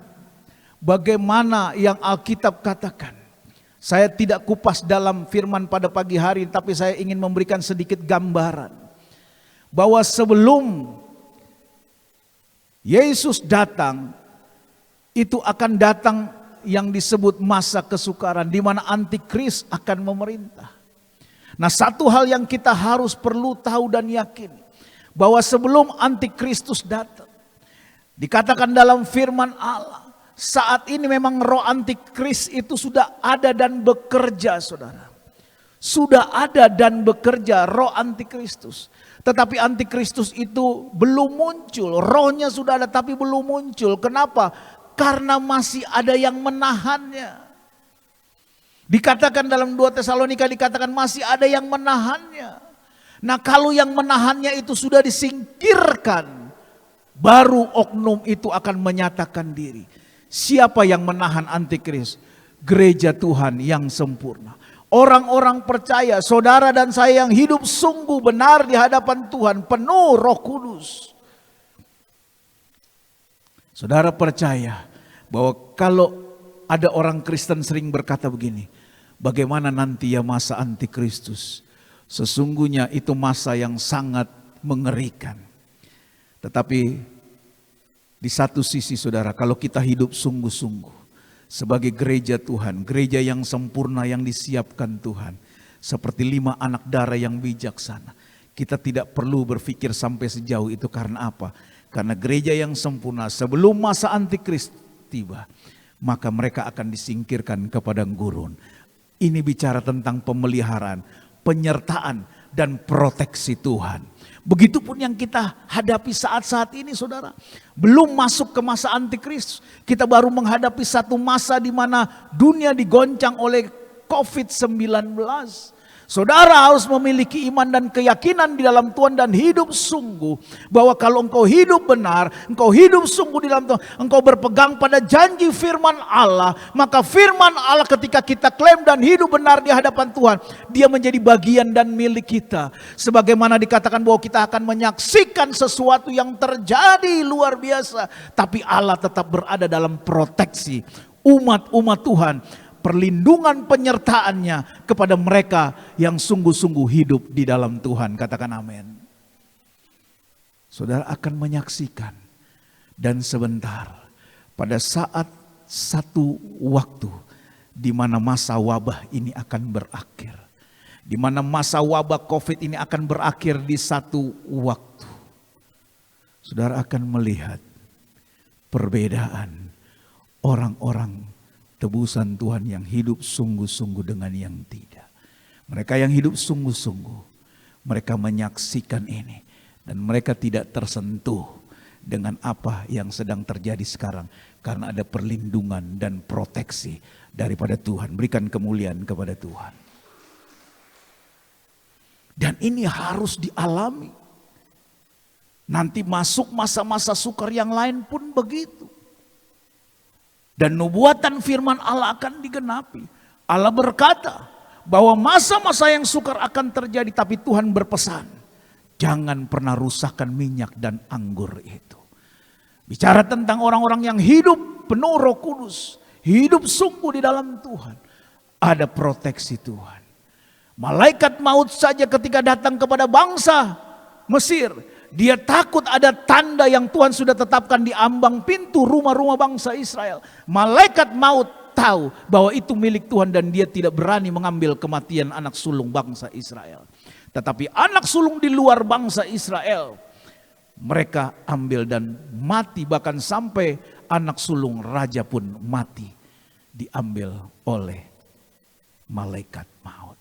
bagaimana yang Alkitab katakan. Saya tidak kupas dalam firman pada pagi hari, tapi saya ingin memberikan sedikit gambaran. Bahwa sebelum Yesus datang, itu akan datang yang disebut masa kesukaran, di mana antikris akan memerintah. Nah, satu hal yang kita harus perlu tahu dan yakin, bahwa sebelum antikristus datang, dikatakan dalam firman Allah, saat ini memang roh antikris itu sudah ada dan bekerja, saudara. Sudah ada dan bekerja roh antikristus. Tetapi antikristus itu belum muncul. Rohnya sudah ada tapi belum muncul. Kenapa? Karena masih ada yang menahannya. Dikatakan dalam 2 Tesalonika, dikatakan masih ada yang menahannya. Nah, kalau yang menahannya itu sudah disingkirkan, baru oknum itu akan menyatakan diri. Siapa yang menahan antikris? Gereja Tuhan yang sempurna. Orang-orang percaya, saudara dan saya yang hidup sungguh benar di hadapan Tuhan, penuh Roh Kudus. Saudara percaya bahwa kalau ada orang Kristen sering berkata begini, bagaimana nanti ya masa antikristus? Sesungguhnya itu masa yang sangat mengerikan. Tetapi di satu sisi, saudara, kalau kita hidup sungguh-sungguh sebagai gereja Tuhan, gereja yang sempurna yang disiapkan Tuhan, seperti 5 anak darah yang bijaksana, kita tidak perlu berpikir sampai sejauh itu. Karena apa? Karena gereja yang sempurna sebelum masa antikris tiba, maka mereka akan disingkirkan ke padang gurun. Ini bicara tentang pemeliharaan, penyertaan, dan proteksi Tuhan. Begitupun yang kita hadapi saat-saat ini, saudara. Belum masuk ke masa antikristus, kita baru menghadapi satu masa di mana dunia digoncang oleh COVID-19. Saudara harus memiliki iman dan keyakinan di dalam Tuhan dan hidup sungguh, bahwa kalau engkau hidup benar, engkau hidup sungguh di dalam Tuhan, engkau berpegang pada janji firman Allah, maka firman Allah ketika kita klaim dan hidup benar di hadapan Tuhan, dia menjadi bagian dan milik kita. Sebagaimana dikatakan bahwa kita akan menyaksikan sesuatu yang terjadi luar biasa, tapi Allah tetap berada dalam proteksi umat-umat Tuhan, perlindungan penyertaannya kepada mereka yang sungguh-sungguh hidup di dalam Tuhan. Katakan amin. Saudara akan menyaksikan, dan sebentar pada saat satu waktu di mana masa wabah ini akan berakhir, di mana masa wabah COVID ini akan berakhir di satu waktu, saudara akan melihat perbedaan orang-orang tebusan Tuhan yang hidup sungguh-sungguh dengan yang tidak. Mereka yang hidup sungguh-sungguh, mereka menyaksikan ini, dan mereka tidak tersentuh dengan apa yang sedang terjadi sekarang, karena ada perlindungan dan proteksi daripada Tuhan. Berikan kemuliaan kepada Tuhan. Dan ini harus dialami. Nanti masuk masa-masa sukar yang lain pun begitu. Dan nubuatan firman Allah akan digenapi. Allah berkata bahwa masa-masa yang sukar akan terjadi, tapi Tuhan berpesan, jangan pernah rusakkan minyak dan anggur itu. Bicara tentang orang-orang yang hidup penuh Roh Kudus, hidup sungguh di dalam Tuhan, ada proteksi Tuhan. Malaikat maut saja ketika datang kepada bangsa Mesir, dia takut ada tanda yang Tuhan sudah tetapkan di ambang pintu rumah-rumah bangsa Israel. Malaikat maut tahu bahwa itu milik Tuhan, dan dia tidak berani mengambil kematian anak sulung bangsa Israel. Tetapi anak sulung di luar bangsa Israel, mereka ambil dan mati. Bahkan sampai anak sulung raja pun mati, diambil oleh malaikat maut.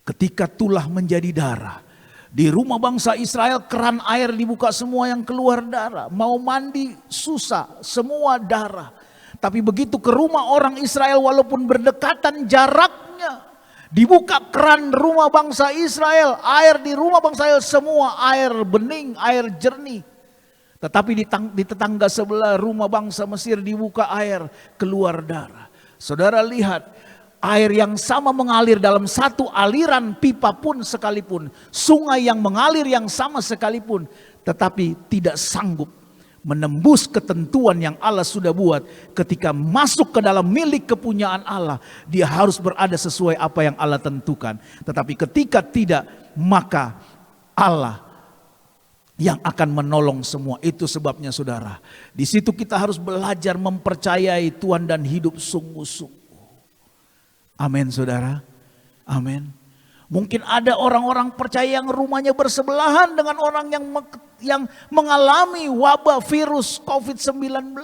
Ketika tulah menjadi darah, di rumah bangsa Israel keran air dibuka semua yang keluar darah. Mau mandi susah, semua darah. Tapi begitu ke rumah orang Israel walaupun berdekatan jaraknya, dibuka keran rumah bangsa Israel, air di rumah bangsa Israel semua air bening, air jernih. Tetapi di tetangga sebelah rumah bangsa Mesir dibuka air, keluar darah. Saudara lihat, air yang sama mengalir dalam satu aliran pipa pun sekalipun, sungai yang mengalir yang sama sekalipun, tetapi tidak sanggup menembus ketentuan yang Allah sudah buat. Ketika masuk ke dalam milik kepunyaan Allah, dia harus berada sesuai apa yang Allah tentukan. Tetapi ketika tidak, maka Allah yang akan menolong semua. Itu sebabnya saudara, di situ kita harus belajar mempercayai Tuhan dan hidup sungguh-sungguh. Amin saudara, amin. Mungkin ada orang-orang percaya yang rumahnya bersebelahan dengan orang yang mengalami wabah virus COVID-19.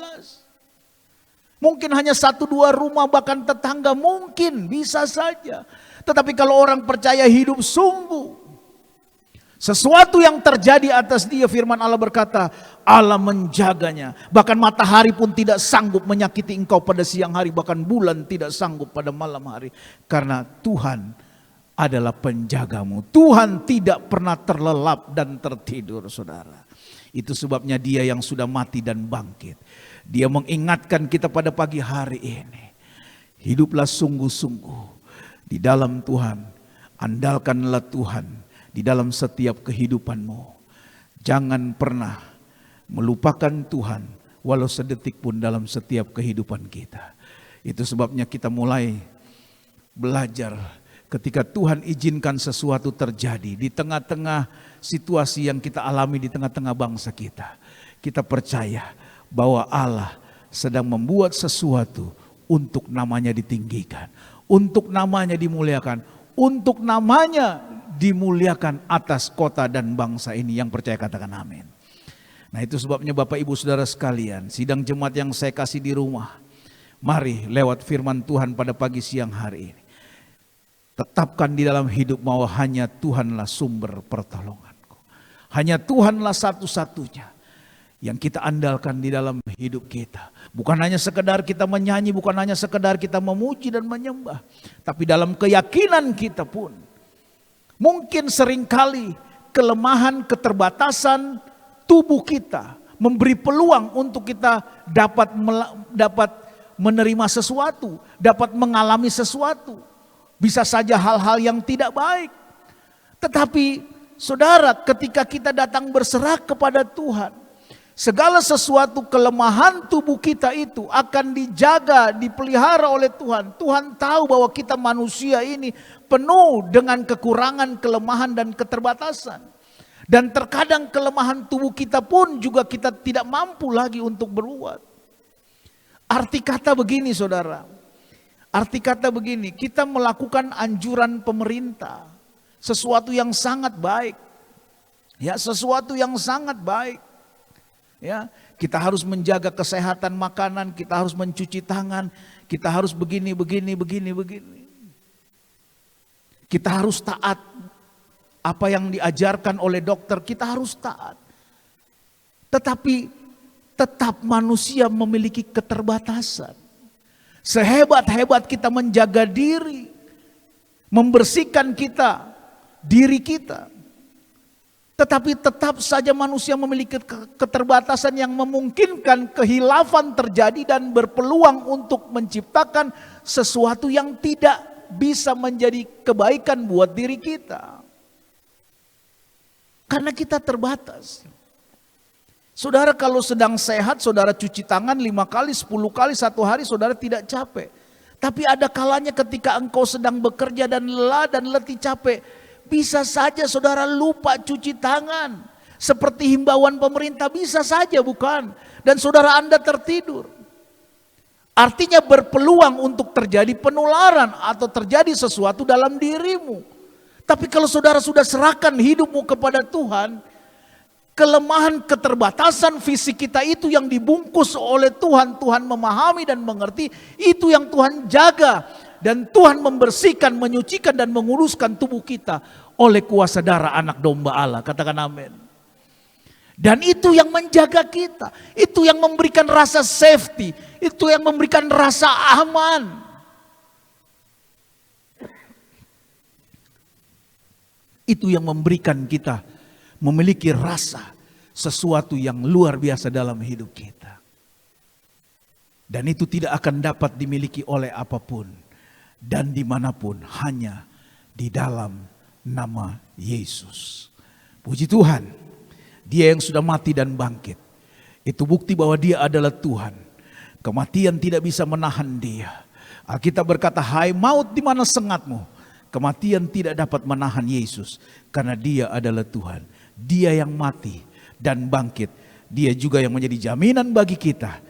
Mungkin hanya 1-2 rumah, bahkan tetangga mungkin bisa saja. Tetapi kalau orang percaya hidup sungguh, sesuatu yang terjadi atas dia, firman Allah berkata, Allah menjaganya. Bahkan matahari pun tidak sanggup menyakiti engkau pada siang hari, bahkan bulan tidak sanggup pada malam hari. Karena Tuhan adalah penjagamu. Tuhan tidak pernah terlelap dan tertidur saudara. Itu sebabnya dia yang sudah mati dan bangkit. Dia mengingatkan kita pada pagi hari ini. Hiduplah sungguh-sungguh di dalam Tuhan. Andalkanlah Tuhan di dalam setiap kehidupanmu. Jangan pernah melupakan Tuhan walau sedetik pun dalam setiap kehidupan kita. Itu sebabnya kita mulai belajar. Ketika Tuhan izinkan sesuatu terjadi di tengah-tengah situasi yang kita alami di tengah-tengah bangsa kita, kita percaya bahwa Allah sedang membuat sesuatu untuk namanya ditinggikan, untuk namanya dimuliakan, untuk namanya dimuliakan atas kota dan bangsa ini. Yang percaya katakan amin. Nah itu sebabnya Bapak Ibu Saudara sekalian, sidang jemaat yang saya kasih di rumah, mari lewat firman Tuhan pada pagi siang hari ini, tetapkan di dalam hidup bahwa hanya Tuhanlah sumber pertolonganku. Hanya Tuhanlah satu-satunya yang kita andalkan di dalam hidup kita. Bukan hanya sekedar kita menyanyi, bukan hanya sekedar kita memuji dan menyembah. Tapi dalam keyakinan kita pun, mungkin seringkali kelemahan, keterbatasan tubuh kita memberi peluang untuk kita dapat menerima sesuatu, dapat mengalami sesuatu. Bisa saja hal-hal yang tidak baik. Tetapi saudara, ketika kita datang berserah kepada Tuhan, segala sesuatu kelemahan tubuh kita itu akan dijaga, dipelihara oleh Tuhan. Tuhan tahu bahwa kita manusia ini penuh dengan kekurangan, kelemahan dan keterbatasan. Dan terkadang kelemahan tubuh kita pun juga kita tidak mampu lagi untuk berbuat. Arti kata begini saudara. Arti kata begini, kita melakukan anjuran pemerintah, sesuatu yang sangat baik. Ya, sesuatu yang sangat baik. Ya, kita harus menjaga kesehatan makanan, kita harus mencuci tangan, kita harus begini. Kita harus taat apa yang diajarkan oleh dokter, kita harus taat. Tetapi tetap manusia memiliki keterbatasan. Sehebat-hebat kita menjaga diri, membersihkan diri kita. Tetapi tetap saja manusia memiliki keterbatasan yang memungkinkan kehilafan terjadi dan berpeluang untuk menciptakan sesuatu yang tidak bisa menjadi kebaikan buat diri kita. Karena kita terbatas. Saudara kalau sedang sehat, saudara cuci tangan 5 kali, 10 kali, 1 hari saudara tidak capek. Tapi ada kalanya ketika engkau sedang bekerja dan lelah dan letih capek, bisa saja saudara lupa cuci tangan. Seperti himbauan pemerintah bisa saja bukan? Dan saudara Anda tertidur. Artinya berpeluang untuk terjadi penularan atau terjadi sesuatu dalam dirimu. Tapi kalau saudara sudah serahkan hidupmu kepada Tuhan, kelemahan, keterbatasan fisik kita itu yang dibungkus oleh Tuhan. Tuhan memahami dan mengerti. Itu yang Tuhan jaga. Dan Tuhan membersihkan, menyucikan dan menguruskan tubuh kita oleh kuasa darah anak domba Allah. Katakan amin. Dan itu yang menjaga kita, itu yang memberikan rasa safety, itu yang memberikan rasa aman. Itu yang memberikan kita memiliki rasa sesuatu yang luar biasa dalam hidup kita. Dan itu tidak akan dapat dimiliki oleh apapun dan dimanapun, hanya di dalam nama Yesus. Puji Tuhan. Dia yang sudah mati dan bangkit. Itu bukti bahwa dia adalah Tuhan. Kematian tidak bisa menahan dia. Alkitab berkata, hai maut di mana sengatmu? Kematian tidak dapat menahan Yesus. Karena dia adalah Tuhan. Dia yang mati dan bangkit. Dia juga yang menjadi jaminan bagi kita.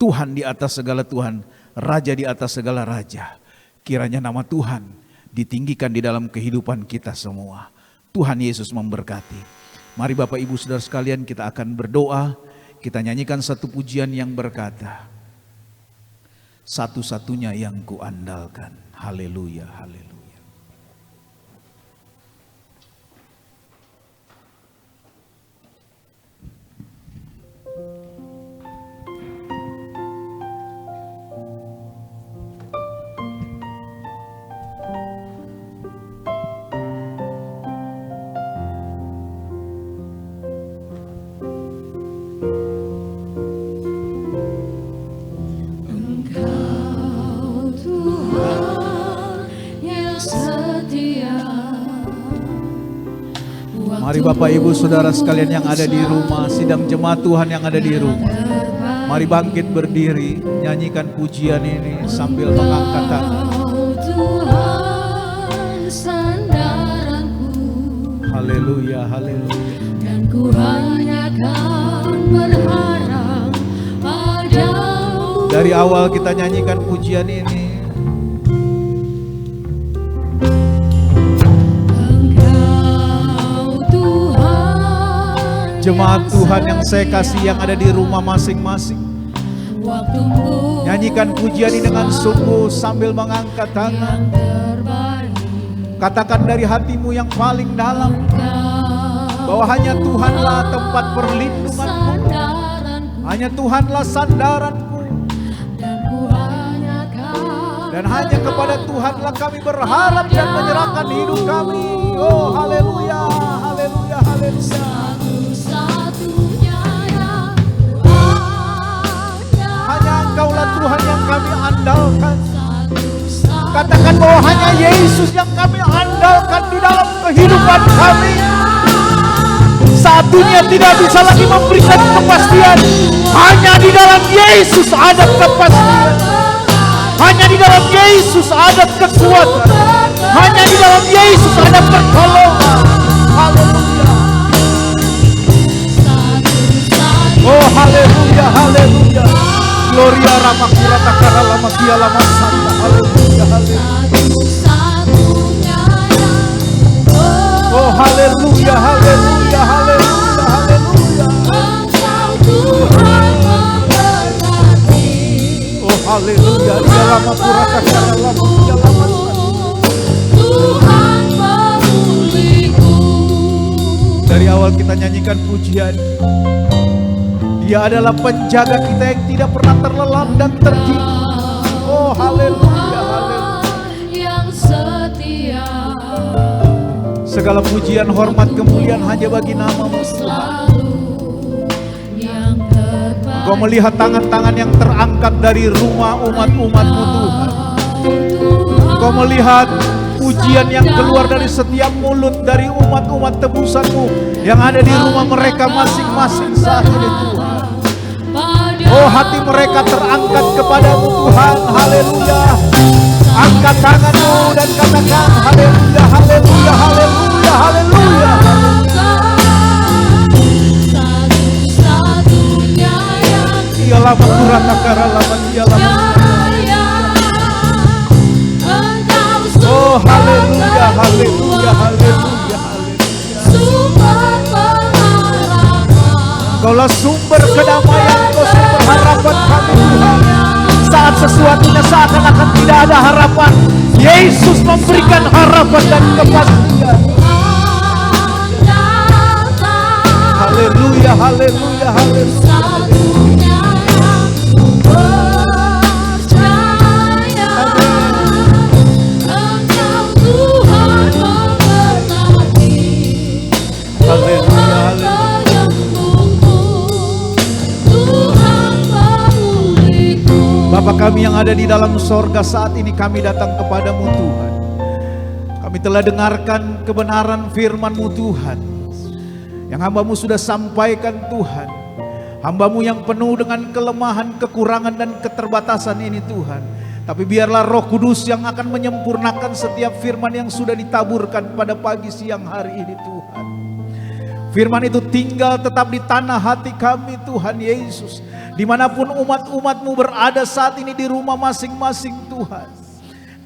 Tuhan di atas segala Tuhan. Raja di atas segala raja. Kiranya nama Tuhan ditinggikan di dalam kehidupan kita semua. Tuhan Yesus memberkati. Mari Bapak Ibu Saudara sekalian, kita akan berdoa. Kita nyanyikan satu pujian yang berkata, satu-satunya yang kuandalkan. Haleluya, haleluya. Mari Bapak Ibu Saudara sekalian yang ada di rumah, sidang jemaat Tuhan yang ada di rumah, mari bangkit berdiri, nyanyikan pujian ini sambil mengangkat tangan. Haleluya, haleluya. Dan ku hanya akan berharap padamu. Dari awal kita nyanyikan pujian ini. Jemaat Tuhan yang saya kasih yang ada di rumah masing-masing, nyanyikan pujian ini dengan sungguh sambil mengangkat tangan. Katakan dari hatimu yang paling dalam bahwa hanya Tuhanlah tempat perlindunganku, hanya Tuhanlah sandaranku, dan hanya kepada Tuhanlah kami berharap dan menyerahkan hidup kami. Oh haleluya, haleluya, haleluya. Engkaulah Tuhan yang kami andalkan. Katakan bahwa hanya Yesus yang kami andalkan di dalam kehidupan kami. Saat dunia tidak bisa lagi memberikan kepastian, hanya di dalam Yesus ada kepastian. Hanya di dalam Yesus ada kekuatan. Hanya di dalam Yesus ada pertolongan. Haleluya. Oh haleluya, haleluya. Gloria Ramakura Takara Lamakia Lama Santa. Haleluya, haleluya. Oh haleluya, haleluya, haleluya, haleluya. Oh haleluya, Dia Ramakura Takara Lamakia Lama Santa. Dari awal kita nyanyikan pujian. Dia adalah penjaga kita yang tidak pernah terlelap dan tertidur. Oh haleluya, haleluya. Yang setia. Segala pujian, hormat, kemuliaan hanya bagi nama-Mu Tuhan. Engkau melihat tangan-tangan yang terangkat dari rumah umat-umat-Mu Tuhan. Engkau melihat pujian yang keluar dari setiap mulut dari umat-umat tebusan-Mu yang ada di rumah mereka masing-masing saat ini Tuhan. Oh hati mereka terangkat kepadamu Tuhan. Haleluya. Angkat tanganmu dan katakan haleluya, haleluya, haleluya, haleluya. Dia lama kurang takara lama dia lama. Oh haleluya, haleluya, haleluya, haleluya. Kaulah sumber kedamaian, Kau sumber harapan kami Tuhan. Saat sesuatunya seakan-akan tidak ada harapan, Yesus memberikan harapan dan kepastian. Haleluya, haleluya, haleluya, haleluya. Satu-satunya yang ku percaya, Engkau Tuhan memberkati, Haleluya, Tuhan penyembuhku, Tuhan pemulihku. Bapa kami yang ada di dalam sorga, saat ini kami datang kepadamu Tuhan. Kami telah dengarkan kebenaran firman-Mu Tuhan, yang hamba-Mu sudah sampaikan Tuhan. Hamba-Mu yang penuh dengan kelemahan, kekurangan dan keterbatasan ini Tuhan. Tapi biarlah Roh Kudus yang akan menyempurnakan setiap firman yang sudah ditaburkan pada pagi siang hari ini Tuhan. Firman itu tinggal tetap di tanah hati kami Tuhan Yesus. Dimanapun umat-umat-Mu berada saat ini di rumah masing-masing Tuhan.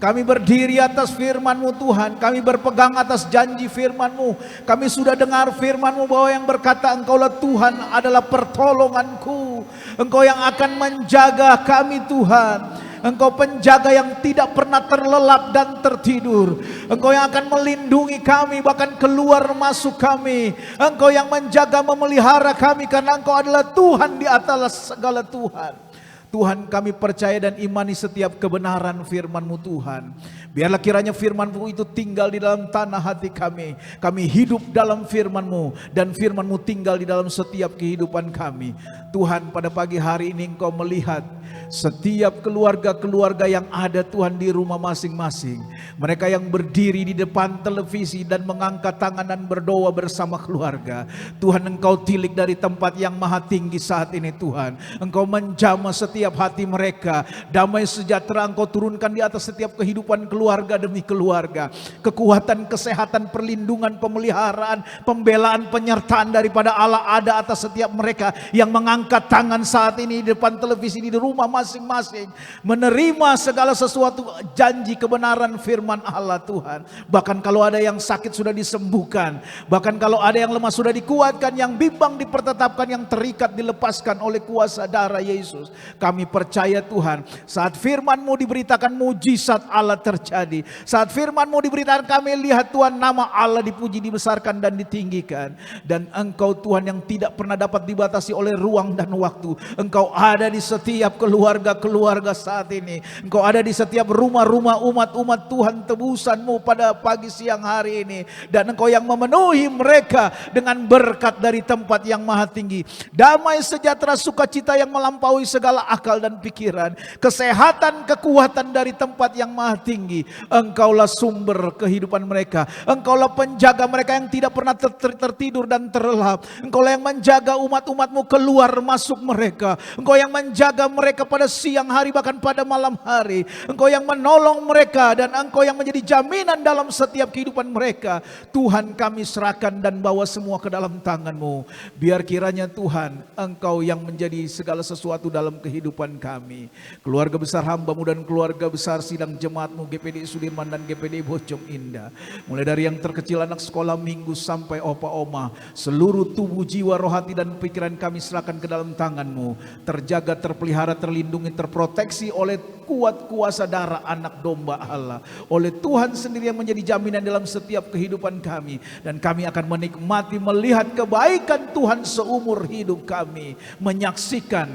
Kami berdiri atas firman-Mu Tuhan. Kami berpegang atas janji firman-Mu. Kami sudah dengar firman-Mu bahwa yang berkata Engkaulah Tuhan adalah pertolonganku. Engkau yang akan menjaga kami Tuhan. Engkau penjaga yang tidak pernah terlelap dan tertidur. Engkau yang akan melindungi kami bahkan keluar masuk kami. Engkau yang menjaga memelihara kami karena Engkau adalah Tuhan di atas segala Tuhan. Tuhan, kami percaya dan imani setiap kebenaran firman-Mu Tuhan. Biarlah kiranya firman-Mu itu tinggal di dalam tanah hati kami. Kami hidup dalam firman-Mu dan firman-Mu tinggal di dalam setiap kehidupan kami. Tuhan, pada pagi hari ini Engkau melihat setiap keluarga-keluarga yang ada Tuhan di rumah masing-masing. Mereka yang berdiri di depan televisi dan mengangkat tangan dan berdoa bersama keluarga. Tuhan, Engkau tilik dari tempat yang maha tinggi saat ini Tuhan. Engkau menjamah setiap hati mereka. Damai sejahtera Engkau turunkan di atas setiap kehidupan keluarga demi keluarga. Kekuatan, kesehatan, perlindungan, pemeliharaan, pembelaan, penyertaan daripada Allah ada atas setiap mereka yang mengangkat tangan saat ini di depan televisi di rumah masing-masing, menerima segala sesuatu janji kebenaran firman Allah Tuhan. Bahkan kalau ada yang sakit sudah disembuhkan, bahkan kalau ada yang lemah sudah dikuatkan, yang bimbang dipertetapkan, yang terikat dilepaskan oleh kuasa darah Yesus. Kami percaya Tuhan, saat firman-Mu diberitakan mujizat Allah terjadi. Saat firman-Mu diberitakan kami lihat Tuhan, nama Allah dipuji, dibesarkan dan ditinggikan. Dan Engkau Tuhan yang tidak pernah dapat dibatasi oleh ruang dan waktu. Engkau ada di setiap keluarga-keluarga saat ini. Engkau ada di setiap rumah-rumah umat-umat Tuhan tebusan-Mu pada pagi siang hari ini. Dan Engkau yang memenuhi mereka dengan berkat dari tempat yang maha tinggi. Damai sejahtera sukacita yang melampaui segala akal dan pikiran. Kesehatan, kekuatan dari tempat yang maha tinggi. Engkaulah sumber kehidupan mereka. Engkaulah penjaga mereka yang tidak pernah tertidur dan terlelap. Engkaulah yang menjaga umat-umat-Mu keluar masuk mereka. Engkau yang menjaga mereka pada siang hari bahkan pada malam hari. Engkau yang menolong mereka dan Engkau yang menjadi jaminan dalam setiap kehidupan mereka. Tuhan, kami serahkan dan bawa semua ke dalam tangan-Mu. Biar kiranya Tuhan, Engkau yang menjadi segala sesuatu dalam kehidupan kami. Keluarga besar hamba-Mu dan keluarga besar sidang jemaat-Mu GPD Sudirman dan GPD Bojong Indah. Mulai dari yang terkecil anak sekolah minggu sampai opa oma. Seluruh tubuh, jiwa, roh, hati dan pikiran kami serahkan ke dalam tangan-Mu. Terjaga, terpelihara, terlindungi, terproteksi oleh kuat kuasa darah anak domba Allah. Oleh Tuhan sendiri yang menjadi jaminan dalam setiap kehidupan kami. Dan kami akan menikmati melihat kebaikan Tuhan seumur hidup kami. Menyaksikan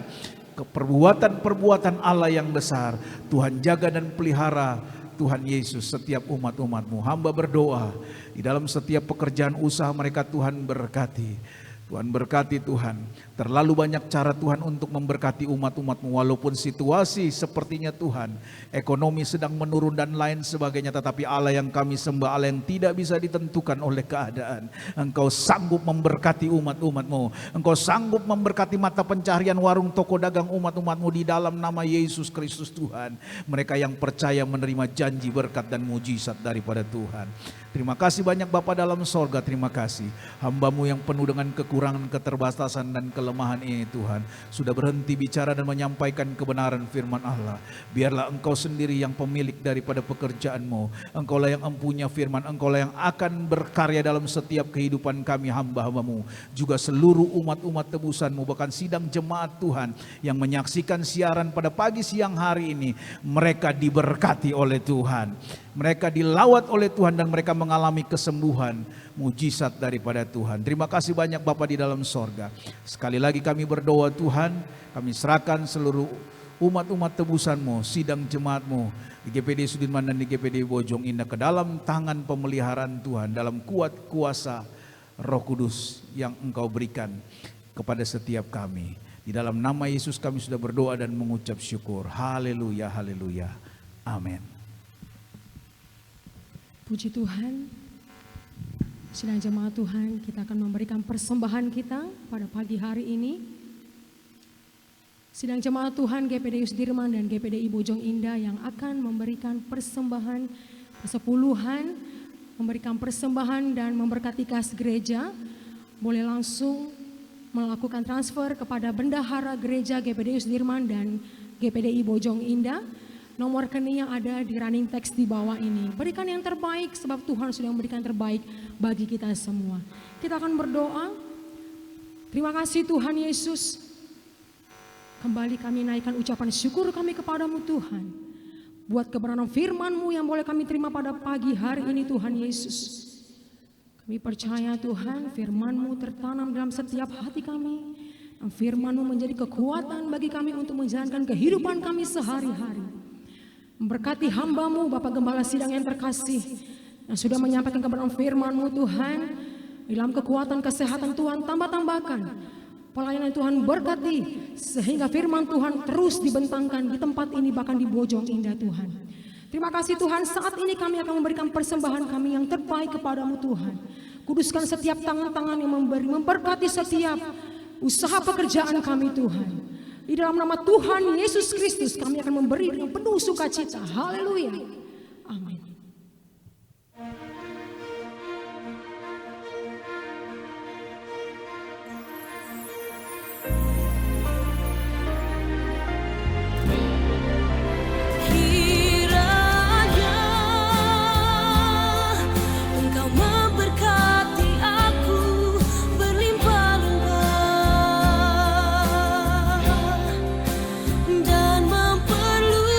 perbuatan-perbuatan Allah yang besar. Tuhan jaga dan pelihara Tuhan Yesus setiap umat-umat-Mu. Hamba berdoa di dalam setiap pekerjaan usaha mereka Tuhan berkati. Tuhan berkati Tuhan. Terlalu banyak cara Tuhan untuk memberkati umat-umat-Mu. Walaupun situasi sepertinya Tuhan, ekonomi sedang menurun dan lain sebagainya. Tetapi Allah yang kami sembah, Allah yang tidak bisa ditentukan oleh keadaan. Engkau sanggup memberkati umat-umat-Mu. Engkau sanggup memberkati mata pencaharian warung toko dagang umat-umat-Mu di dalam nama Yesus Kristus Tuhan. Mereka yang percaya menerima janji berkat dan mujizat daripada Tuhan. Terima kasih banyak Bapa dalam sorga, terima kasih. Hamba-Mu yang penuh dengan kekurangan, keterbatasan dan kelemahan ini Tuhan, sudah berhenti bicara dan menyampaikan kebenaran firman Allah. Biarlah Engkau sendiri yang pemilik daripada pekerjaan-Mu. Engkaulah yang empunya firman, Engkaulah yang akan berkarya dalam setiap kehidupan kami hamba-hamba-Mu. Juga seluruh umat-umat tebusan-Mu, bahkan sidang jemaat Tuhan yang menyaksikan siaran pada pagi siang hari ini. Mereka diberkati oleh Tuhan. Mereka dilawat oleh Tuhan dan mereka mengalami kesembuhan, mujizat daripada Tuhan. Terima kasih banyak Bapa di dalam sorga. Sekali lagi kami berdoa Tuhan, kami serahkan seluruh umat-umat tebusan-Mu, sidang jemaat-Mu di GPD Sudirman dan di GPD Bojong Indah ke dalam tangan pemeliharaan Tuhan, dalam kuat kuasa Roh Kudus yang Engkau berikan kepada setiap kami. Di dalam nama Yesus kami sudah berdoa dan mengucap syukur. Haleluya, haleluya. Amin. Puji Tuhan. Sidang jemaat Tuhan, kita akan memberikan persembahan kita pada pagi hari ini. Sidang jemaat Tuhan GPD Sudirman dan GPDI Bojong Indah yang akan memberikan persembahan persepuluhan, memberikan persembahan dan memberkati kas gereja, boleh langsung melakukan transfer kepada bendahara gereja GPDI Sudirman dan GPDI Bojong Indah. Nomor rekening yang ada di running text di bawah ini. Berikan yang terbaik sebab Tuhan sudah memberikan terbaik bagi kita semua. Kita akan berdoa. Terima kasih Tuhan Yesus. Kembali kami naikkan ucapan syukur kami kepadamu Tuhan. Buat kebenaran firman-Mu yang boleh kami terima pada pagi hari ini Tuhan Yesus. Kami percaya Tuhan firman-Mu tertanam dalam setiap hati kami. Dan firman-Mu menjadi kekuatan bagi kami untuk menjalankan kehidupan kami sehari-hari. Memberkati hamba-Mu Bapak Gembala Sidang yang terkasih yang sudah menyampaikan kebenaran firman-Mu Tuhan. Dalam kekuatan kesehatan Tuhan tambah-tambahkan. Pelayanan Tuhan berkati sehingga firman Tuhan terus dibentangkan di tempat ini bahkan di Bojong Indah Tuhan. Terima kasih Tuhan, saat ini kami akan memberikan persembahan kami yang terbaik kepadamu Tuhan. Kuduskan setiap tangan-tangan yang memberi, memberkati setiap usaha pekerjaan kami Tuhan. Di dalam nama Tuhan Yesus Kristus kami akan memberi dengan penuh sukacita. Haleluya. Amin. Dan memperluas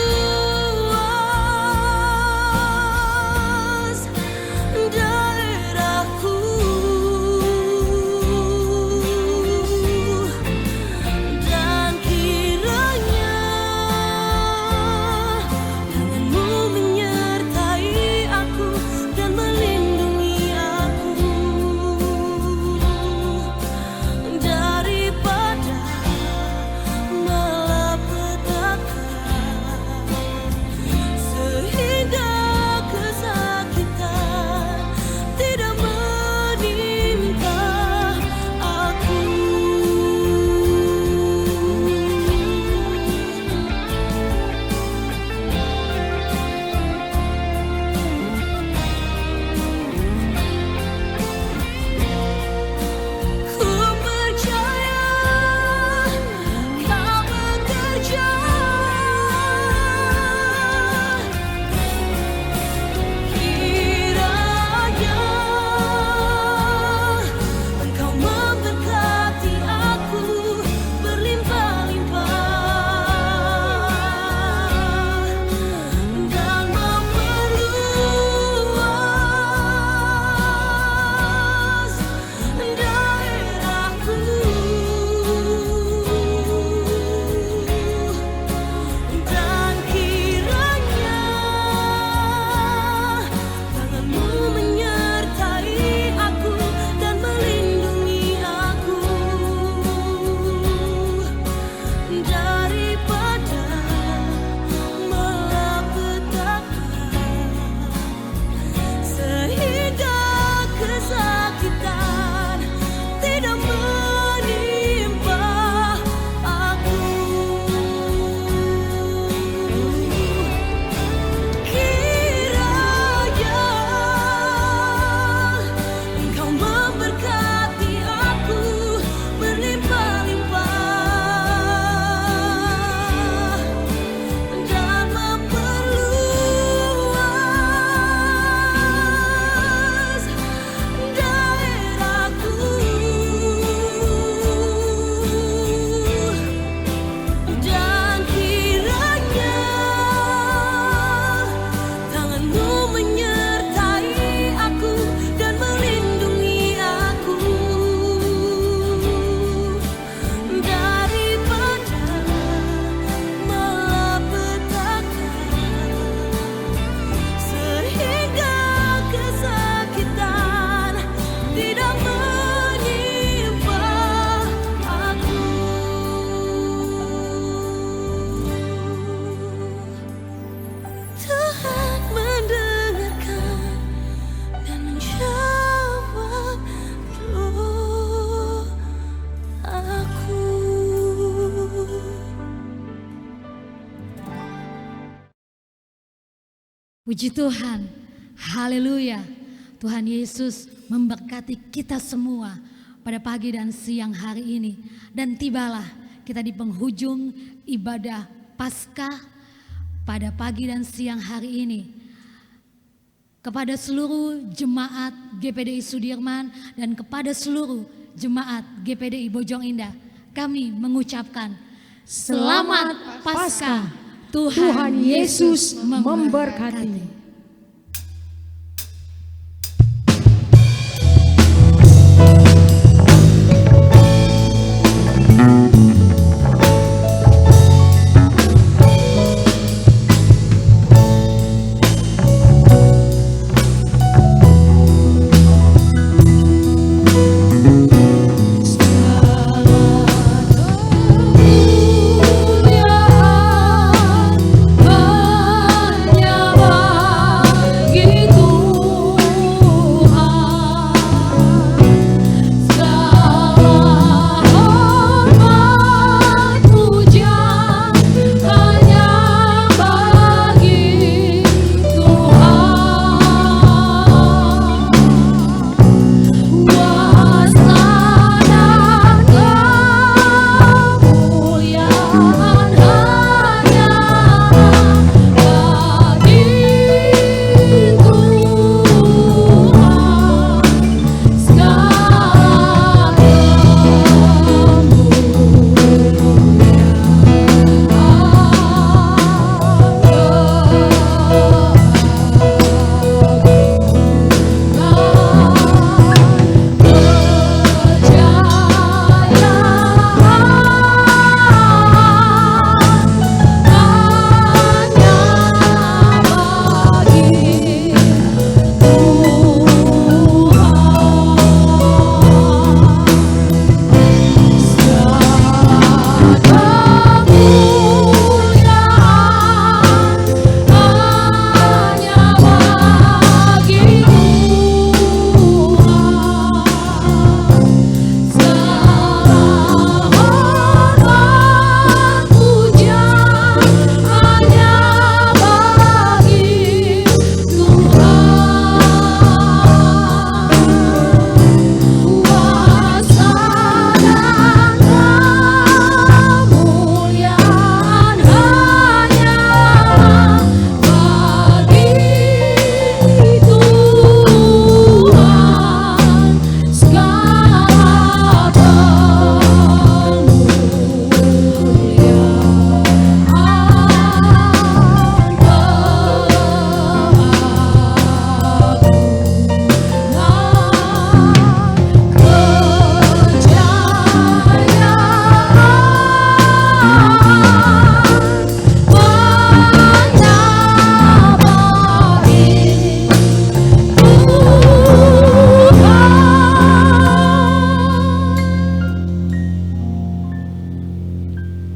Puji Tuhan, haleluya. Tuhan Yesus memberkati kita semua pada pagi dan siang hari ini. Dan tibalah kita di penghujung ibadah Paskah pada pagi dan siang hari ini. Kepada seluruh jemaat GPDI Sudirman dan kepada seluruh jemaat GPDI Bojong Indah, kami mengucapkan Selamat Paskah. Tuhan Yesus memberkati.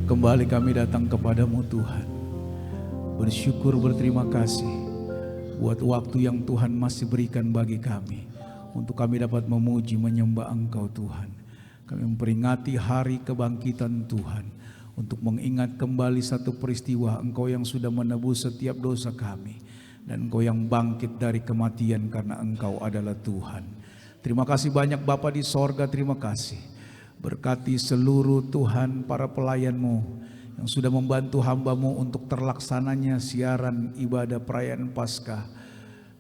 Kembali kami datang kepadamu Tuhan, bersyukur berterima kasih buat waktu yang Tuhan masih berikan bagi kami, untuk kami dapat memuji menyembah Engkau Tuhan. Kami memperingati hari kebangkitan Tuhan, untuk mengingat kembali satu peristiwa Engkau yang sudah menebus setiap dosa kami, dan Engkau yang bangkit dari kematian karena Engkau adalah Tuhan. Terima kasih banyak Bapa di sorga, terima kasih. Berkati seluruh Tuhan para pelayan-Mu yang sudah membantu hamba-Mu untuk terlaksananya siaran ibadah perayaan Paskah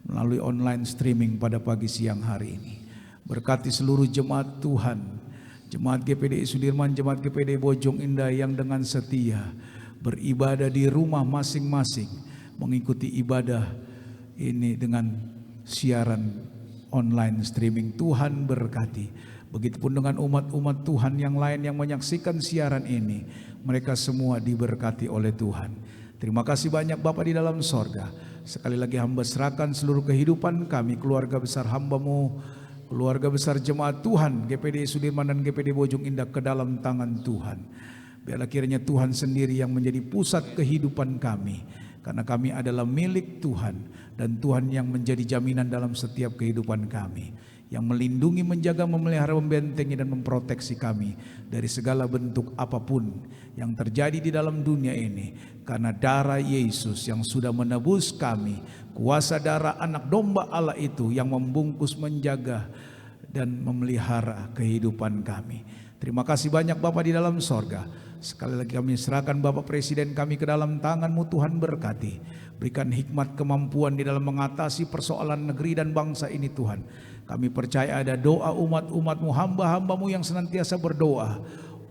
melalui online streaming pada pagi siang hari ini. Berkati seluruh jemaat Tuhan, jemaat GPDI Sudirman, jemaat GPDI Bojong Indah yang dengan setia beribadah di rumah masing-masing, mengikuti ibadah ini dengan siaran online streaming. Tuhan berkati. Begitupun dengan umat-umat Tuhan yang lain yang menyaksikan siaran ini, mereka semua diberkati oleh Tuhan. Terima kasih banyak Bapa di dalam sorga. Sekali lagi hamba serahkan seluruh kehidupan kami, keluarga besar hamba-Mu, keluarga besar jemaat Tuhan GPDI Sudirman dan GPDI Bojong Indah ke dalam tangan Tuhan. Biarlah kiranya Tuhan sendiri yang menjadi pusat kehidupan kami, karena kami adalah milik Tuhan, dan Tuhan yang menjadi jaminan dalam setiap kehidupan kami. yang melindungi, menjaga, memelihara, membentengi dan memproteksi kami dari segala bentuk apapun yang terjadi di dalam dunia ini. Karena darah Yesus yang sudah menebus kami, kuasa darah anak domba Allah itu yang membungkus, menjaga dan memelihara kehidupan kami. Terima kasih banyak Bapa di dalam sorga. Sekali lagi kami serahkan Bapak Presiden kami ke dalam tangan-Mu, Tuhan berkati. Berikan hikmat kemampuan di dalam mengatasi persoalan negeri dan bangsa ini Tuhan. Kami percaya ada doa umat-umat-Mu, hamba-hamba-Mu yang senantiasa berdoa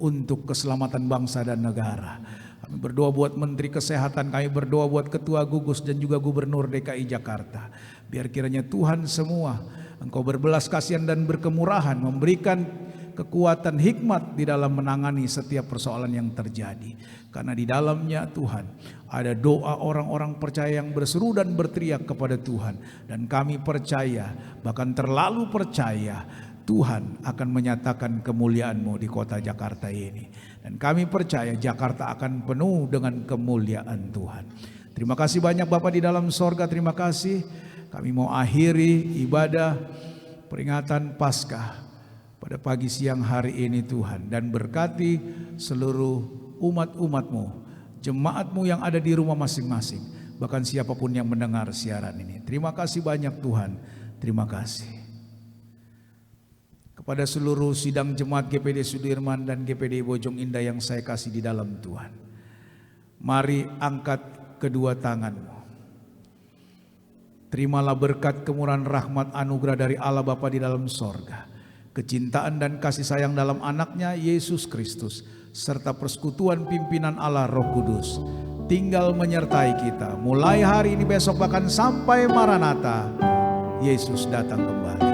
untuk keselamatan bangsa dan negara. Kami berdoa buat Menteri Kesehatan, kami berdoa buat Ketua Gugus dan juga Gubernur DKI Jakarta. Biar kiranya Tuhan semua Engkau berbelas kasihan dan berkemurahan, memberikan kekuatan hikmat di dalam menangani setiap persoalan yang terjadi. Karena di dalamnya Tuhan ada doa orang-orang percaya yang berseru dan berteriak kepada Tuhan. Dan kami percaya, bahkan terlalu percaya, Tuhan akan menyatakan kemuliaan-Mu di kota Jakarta ini. Dan kami percaya Jakarta akan penuh dengan kemuliaan Tuhan. Terima kasih banyak Bapak di dalam sorga, terima kasih. Kami mau akhiri ibadah peringatan Paskah pada pagi siang hari ini Tuhan. Dan berkati seluruh umat-umat-Mu, jemaat-Mu yang ada di rumah masing-masing, bahkan siapapun yang mendengar siaran ini. Terima kasih banyak Tuhan, terima kasih. Kepada seluruh sidang jemaat GPD Sudirman dan GPD Bojong Indah yang saya kasih di dalam Tuhan, mari angkat kedua tanganmu. Terimalah berkat kemurahan rahmat anugerah dari Allah Bapa di dalam sorga, kecintaan dan kasih sayang dalam anaknya Yesus Kristus, serta persekutuan pimpinan Allah Roh Kudus tinggal menyertai kita mulai hari ini, besok, bahkan sampai Maranatha Yesus datang kembali.